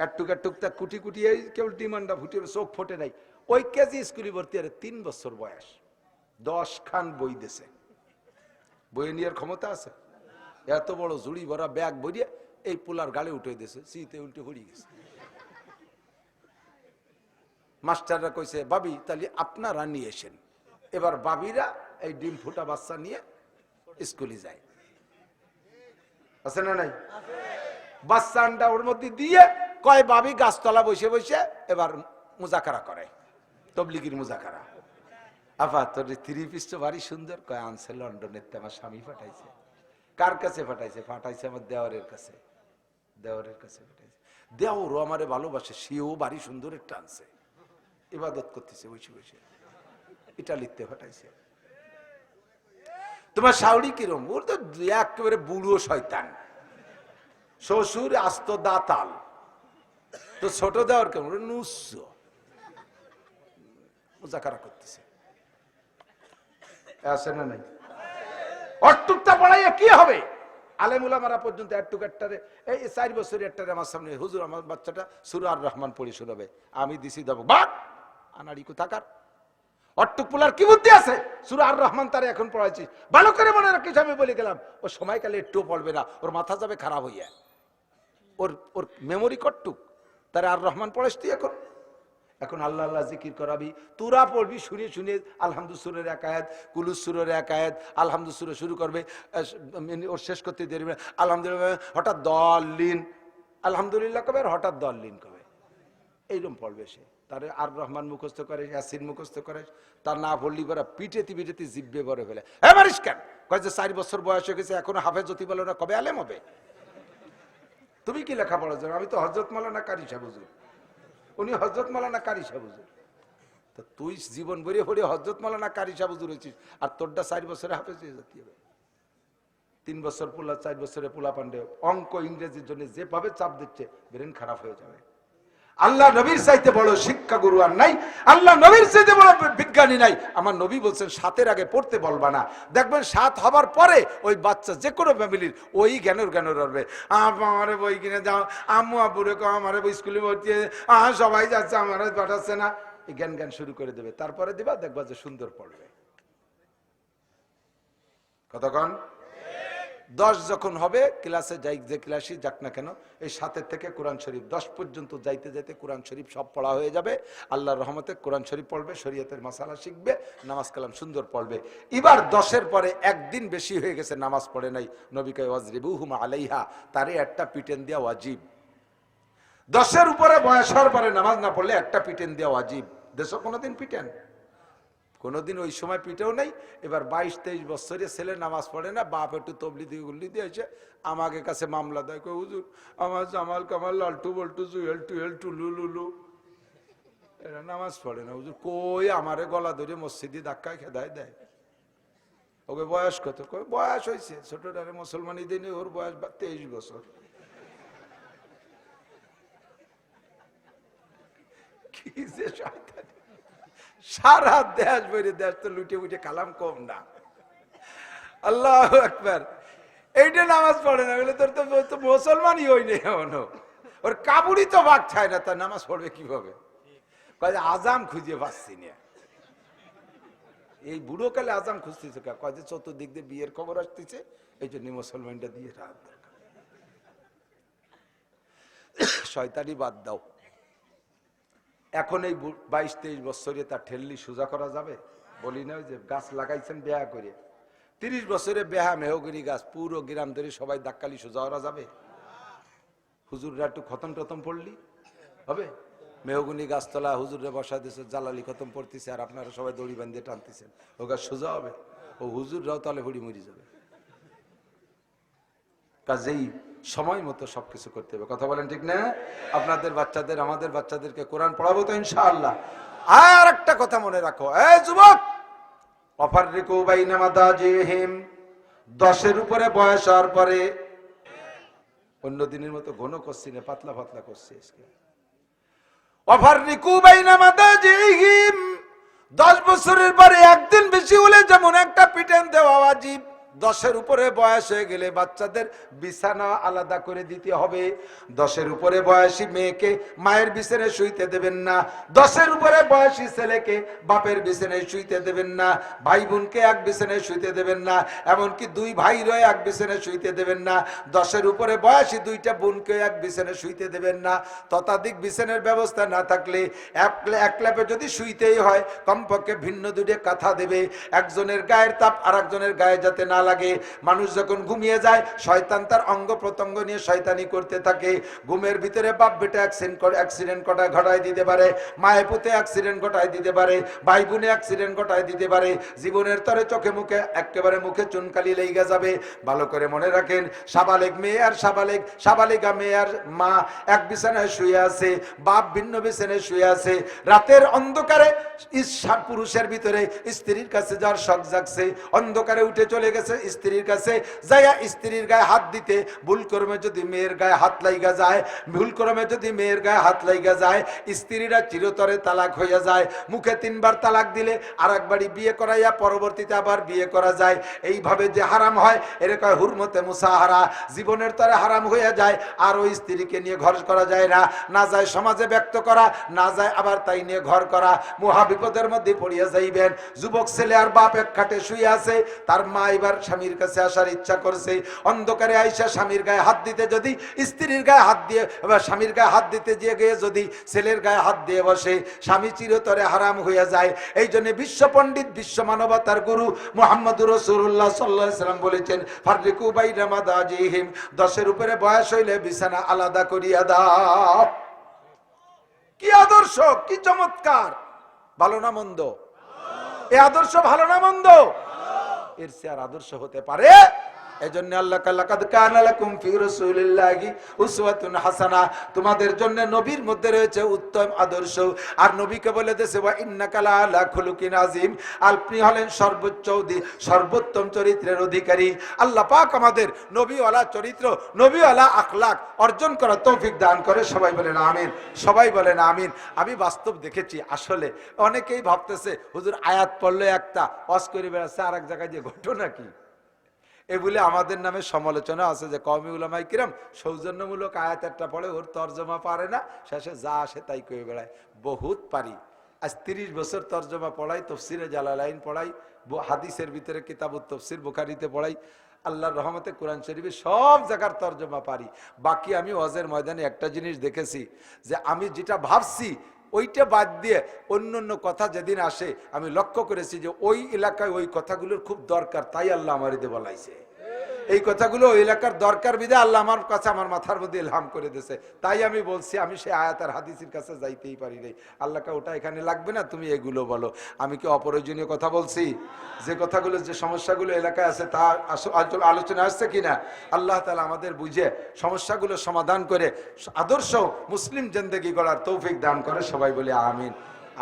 একটুক একটুকটা কুটি কুটি এই কেবল ডিমান্ডা ফুটিয়ে চোখ ফোটে নাই, ওই কেজি স্কুলে ভর্তি আর 3 বছর বয়স, 10 খান বই দিছে। বই নেওয়ার ক্ষমতা আছে? এত বড় জুড়ি ভরা ব্যাগ বইয়ে এই পোলার গালে উঠে দিয়েছে, শীতে উল্টে হড়িয়ে গেছে। মাস্টাররা কইছে বাবি তাহলে আপনারা নিয়ে এসেন। এবার বাবিরা এই ডিম ফুটা বাচ্চা নিয়ে স্কুলে যায়, আছে না নাই? বাচ্চা আন্ডা ওর মধ্যে দিয়ে কয় বাবি গাছতলা বসে বসে এবার মুজাকারা করে, তবলিগির মুজাকারা। আপা তোর 3 পিস তো ভারী সুন্দর, কয় আনছে লন্ডনের, আমার স্বামী পাঠাইছে। কার কাছে পাঠাইছে? পাঠাইছে আমার দেওয়ারের কাছে। দেওয়ারের কাছে পাঠাইছে। দেওরও আমারে ভালোবাসে, সেও ভারী সুন্দর একটা আনছে, ইবাদত করতেছে বসে বসে, এটা লিখতে পাঠাইছে। তোমার শাওড়ি কিরম? ওর তো একেবারে বুড়ো শয়তান, শ্বশুর আস্ত দাতাল, তো ছোট দেওয়ার কেমন নুস্য মুজাকারা করতেছে, আছে না নাই? অটুকটা পড়াইয়া কি হবে? আলেম উলামারা পর্যন্ত একটুক একটারে, এই 4 বছরের একটারে আমার সামনে হুজুর আমার বাচ্চাটা সূরা আর রহমান পড়ি শোনাবে, আমি দিছি দেবো বাট আনাড়ি কোথাকার। অট্টুক পোলার কি বুদ্ধি আছে? সূরা আর রহমান তারে এখন পড়াইছি, ভালো করে মনে রাখিস, আমি বলে গেলাম ও সময়কালে একটু পড়বে না, ওর মাথা যাবে খারাপ হইয়া, ওর মেমোরি কটটুক। তারে আর রহমান পড়াইস তুই এখন আল্লাহ আল্লাহ জিকির করাবি, তোরা পড়বি শুনে শুনে, আলহামদুলিল্লাহ সূরার 1 আয়াত, কুলুস সূরার 1 আয়াত, আলহামদুলিল্লাহ সূরা শুরু করবে, ওর শেষ করতে দেরি, আলহামদুলিল্লাহ হঠাৎ দলিন, আলহামদুলিল্লাহ কবে, হঠাৎ দলিন কবে, এইরকম পড়বে সে। তারে আর রহমান মুখস্থ করে, ইয়াসিন মুখস্থ করে, তার না পড়লি করে পিটেতি পিটেতি জিব্বে বড় ফেলে। হ্যাঁ মারিস কেন? কয় যে 4 বছর বয়স হয়ে গেছে, এখনো হাফেজতি বলো না, কবে আলেম হবে? তুমি কি লেখাপড়া জানো? আমি তো হযরত মাওলানা কারি সাহেব হুজুর, উনি হযরত মাওলানা কারি সাহেব হুজুর। তো তুই জীবন ভরে ভরে হযরত মাওলানা কারি সাহেব হুজুর হয়েছিস, আর তোরটা 4 বছরে হাফেজ হয়ে যেতে হবে। 3 বছর পোলা, 4 বছরে পোলা পান্ডে অঙ্ক ইংরেজির জন্য যেভাবে চাপ দিচ্ছে, ব্রেন খারাপ হয়ে যাবে। আল্লাহ নবীর চাইতে বড় শিক্ষা গুরু আর নাই, আল্লাহ নবীর চাইতে বড় বিজ্ঞানী নাই। আমার নবী বলছেন 7 আগে পড়তে বলবা না। দেখবেন 7 হবার পরে ওই বাচ্চা যে কোনো ফ্যামিলির ওই জ্ঞানের হবে, আমারে বই কিনে দাও, আম্মু আব্বুরে কো আমারে বই স্কুলে ভর্তি, সবাই যাচ্ছে আমারে পাঠাচ্ছে না, এই জ্ঞান শুরু করে দেবে। তারপরে দিবা, দেখবা যে সুন্দর পড়বে। কতক্ষণ 10 যখন হবে ক্লাসে যাই, যে ক্লাসই যাক না কেন, এই 7 থেকে কোরআন শরীফ 10 পর্যন্ত যাইতে যাইতে কোরআন শরীফ সব পড়া হয়ে যাবে। আল্লাহর রহমতে কোরআন শরীফ পড়বে, শরীয়তের মাসালা শিখবে, নামাজ কালাম সুন্দর পড়বে। এবার 10-এর পরে একদিন বেশি হয়ে গেছে, নামাজ পড়ে নাই, নবী কয় ওয়াজরিবুহুম আলাইহা, তারে একটা পিটেন দেওয়া ওয়াজিব। 10-এর উপরে বয়স হওয়ার পরে নামাজ না পড়লে একটা পিটেন দেওয়া ওয়াজিব। দেশও কোনোদিন পিটেন, কোনোদিন ওই সময় পিটেও নাই। এবার 22-23 বছরের ছেলে নামাজ পড়ে না, বাপ একটু তবলি দিয়ে গুল্লি দিয়েছে, আমাকে কাছে মামলা দেয়, কই হুজুর আমার জামাল কামাল লালটু বল্টু জুয়েল টুয়েল টুলু লুলু এরা নামাজ পড়ে না হুজুর। কই আমারে গলা ধরে মসজিদে ধাক্কায় খেদায় দেয়। ওকে বয়স কত? কই বয়স হয়েছে, ছোটটারে মুসলমানি দিনে ওর বয়স 23 বছর। কি যে শয়তানি! সারা দেশ বইরে, দেশ তো লুটে উঠে কালাম কম না। আল্লাহু আকবার। এইটা নামাজ পড়ে না বলে তোর তো মুসলমানই হই নেই এমনও। ওর কাবুরি তো ভাগ চায় না, তার নামাজ পড়বে কিভাবে? কয় যে আজাম খুঁজে পাচ্ছি না। এই বুড়ো কালে আজাম খুঁজতেছে, কয় যে চতুর্দিক দিয়ে বিয়ের খবর আসতেছে, এই জন্য মুসলমানটা দিয়ে রাত দরকার। শয়তানি বাদ দাও। এখন এই 22-23 বছরে তার ঠেললি সোজা করা যাবে? বলি না যে গাছ লাগাইছেন বেহা করে, 30 বছরে বেহা মেহগিরি গাছ পুরো গ্রাম ধরে সবাই দাক্কালি সোজা করা যাবে? হুজুররা একটু খতম টতম পড়লি হবে? মেহগুনি গাছতলা হুজুরে বসা দিয়েছে, জালালি খতম পড়তেছে, আর আপনারা সবাই দড়ি বাঁধিয়ে টানতেছেন, ও গাছ সোজা হবে? ও হুজুররাও তাহলে হুড়ি মরি যাবে। কাজেই সময় মতো সবকিছু করতে হবে। কথা বলেন ঠিক না? আপনাদের বাচ্চাদের, আমাদের বাচ্চাদেরকে কোরআন পড়াবো তো ইনশাআল্লাহ। আর একটা কথা মনে রাখো, এই যুবক, ওয়াফাররিকু বাইনা মাদাজিহিম, 10-এর উপরে বয়স হওয়ার পরে, অন্য দিনের মতো ঘন করছি না, পাতলা পাতলা করছি আজকে। ওয়াফাররিকু বাইনা মাদাজিহিম, 10 বছরের পরে একদিন বেশি হলে যেমন একটা পিটেন দেওয়া ওয়াজিব, 10-এর উপরে বয়স হয়ে গেলে বাচ্চাদের বিছানা আলাদা করে দিতে হবে। 10-এর উপরে বয়সী মেয়েকে মায়ের বিছানায় শুইতে দেবেন না, 10-এর উপরে বয়সী ছেলেকে বাপের বিছানায় শুইতে দেবেন না, ভাই বোনকে এক বিছানায় শুইতে দেবেন না, এমনকি 2 ভাইরও এক বিছানায় শুইতে দেবেন না। 10-এর উপরে বয়সী 2টা বোনকে এক বিছানায় শুইতে দেবেন না। ততাধিক বিছানার ব্যবস্থা না থাকলে এক ল্যাপে যদি শুইতেই হয়, কমপক্ষে ভিন্ন 2টে কাঁথা দেবে, একজনের গায়ের তাপ আর একজনের গায়ে যাতে না লাগে। মানুষ যখন ঘুমিয়ে যায়, শয়তান তার অঙ্গ প্রত্যঙ্গ নিয়ে শয়তানি করতে থাকে। ঘুমের ভিতরে বাপ বেটা অ্যাক্সিডেন্ট ঘটায় দিতে পারে, মায়ে পুতে অ্যাক্সিডেন্ট ঘটায় দিতে পারে, ভাই বোনে অ্যাক্সিডেন্ট ঘটায় দিতে পারে, জীবনের তরে চোখে মুখে একেবারে মুখে চুনকালি লেগে যাবে। ভালো করে মনে রাখেন, সাবালেগ মেয়ে আর সাবালিকা মেয়ে আর মা এক বিছানায় শুয়ে আছে, বাপ ভিন্ন বিছানায় শুয়ে আছে। রাতের অন্ধকারে পুরুষের ভিতরে স্ত্রীর কাছে যাওয়ার শখ জাগছে, অন্ধকারে উঠে চলে গেছে স্ত্রীর কাছে, যাইয়া স্ত্রীর গায়ে হাত দিতে ভুল ক্রমে যদি মেয়ের গায়ে হাত লাইগা যায়, স্ত্রীরা চিরতরে তালাক হইয়া যায়। মুখে 3 বার তালাক দিলে আর একবারই বিয়ে করাইয়া পরবর্তীতে আবার বিয়ে করা যায়। এইভাবে যে হারাম হয় এর কয় হুরমতে মুসাহারা, জীবনের তরে হারাম হইয়া যায়। আর ওই স্ত্রীকে নিয়ে ঘর করা যায় না, না যায় সমাজে ব্যক্ত করা, না যায় আবার তাই নিয়ে ঘর করা। মহা বিপদের মধ্যে পড়িয়া যাইবেন। যুবক ছেলে আর বাপ এক খাটে শুয়ে আছে, তার মা এবার স্বামীর কাছে আসার ইচ্ছা করছে, অন্ধকারে আইসা স্বামীর গায়ে হাত দিতে যদি স্ত্রীর গায়ে হাত দিয়ে, স্বামীর গায়ে হাত দিতে গিয়ে যদি ছেলের গায়ে হাত দিয়ে বসে, স্বামী চিরতরে হারাম হইয়া যায়। এই জন্য বিশ্ব পণ্ডিত, বিশ্ব মানবতার গুরু মুহাম্মদুর রাসূলুল্লাহ সাল্লাল্লাহু আলাইহি ওয়াসাল্লাম বলেছেন, ফাররিকু বাইনা মাদাজিহিম, 10-এর উপরে বয়স হইলে বিছানা আলাদা করিয়া দাও। কি আদর্শ, কি চমৎকার! ভালো না মন্দ? এই আদর্শ ভালো না মন্দ? এর চেয়ে আর আদর্শ হতে পারে? এজন্য আল্লাহ লাকাদ কানা লাকুম ফি রাসূলিল্লাহি উসওয়াতুন হাসানাহ, তোমাদের জন্য নবীর মধ্যে রয়েছে উত্তম আদর্শ। আর নবীকে বলে দিয়েছে ওয়া ইন্নাকা লাআলা খুলুকিন আযীম, আপনি হলেন সর্বোত্তম চরিত্রের অধিকারী। আল্লাহ পাক আমাদের নবীওয়ালা চরিত্র, নবীওয়ালা আখলাক অর্জন করার তৌফিক দান করে। সবাই বলেন আমিন, সবাই বলেন আমিন। আমি বাস্তব দেখেছি, আসলে অনেকেই ভাবতেছে হুজুর আয়াত পড়লে একটা, ওয়াজ করে বেড়াচ্ছে আর এক জায়গায় যে ঘটনা কি। এই বলে আমাদের নামে সমালোচনা আছে যে কওমি উলামায়ে কিরাম সৌজন্যমূলক আয়াত একটা পড়ে, ওর তরজমা পারে না, শেষে যা আসে তাই কয়ে বেড়ায়। বহুত পারি, আজ 30 বছর তরজমা পড়াই, তফসিরে জালালাইন পড়াই, হাদিসের ভিতরে কিতাবুত তফসির বুখারীতে পড়াই। আল্লাহর রহমতে কোরআন শরীফে সব জায়গার তর্জমা পারি। বাকি আমি ওয়াজের ময়দানে একটা জিনিস দেখেছি, যে আমি যেটা ভাবছি ওইটা বাদ দিয়ে অন্য অন্য কথা যেদিন আসে আমি লক্ষ্য করেছি যে ওই এলাকায় ওই কথাগুলোর খুব দরকার, তাই আল্লাহ আমার এতে বলাইছে। এই কথাগুলো ওই এলাকার দরকার বিধে আল্লাহ আমার কাছে আমার মাথার মধ্যে ইলহাম করে দিয়েছে। তাই আমি বলছি, আমি সে আয়াত আর হাদিসের কাছে যাইতেই পারি নাই। আল্লাহকে ওটা এখানে লাগবে না, তুমি এগুলো বলো। আমি কি অপ্রয়োজনীয় কথা বলছি? যে কথাগুলো, যে সমস্যাগুলো এলাকায় আছে তা আলোচনা আসছে কিনা? আল্লাহ তাআলা আমাদের বুঝে সমস্যাগুলো সমাধান করে আদর্শ মুসলিম জিন্দেগি গড়ার তৌফিক দান করে। সবাই বলে আমিন।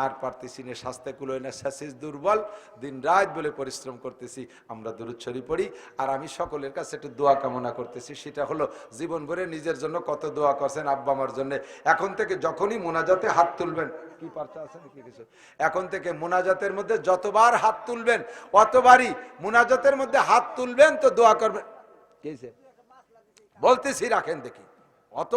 আর পারতেছি না, স্বাস্থ্য কুলোয় না, শেষ দুর্বল, দিন রাত বলে পরিশ্রম করতেছি। আমরা দুরূদ শরীফ পড়ি। আর আমি সকলের কাছে একটু দোয়া কামনা করতেছি, সেটা হলো জীবন ভরে নিজের জন্য কত দোয়া করছেন আব্বা আমার জন্য। এখন থেকে যখনই মোনাজাতে হাত তুলবেন, কি পারচা আছে নাকি কিছু, এখন থেকে মোনাজাতের মধ্যে যতবার হাত তুলবেন অতবারই মোনাজাতের মধ্যে হাত তুলবেন তো দোয়া করবেন। কি বলতেছি রাখেন দেখি, অত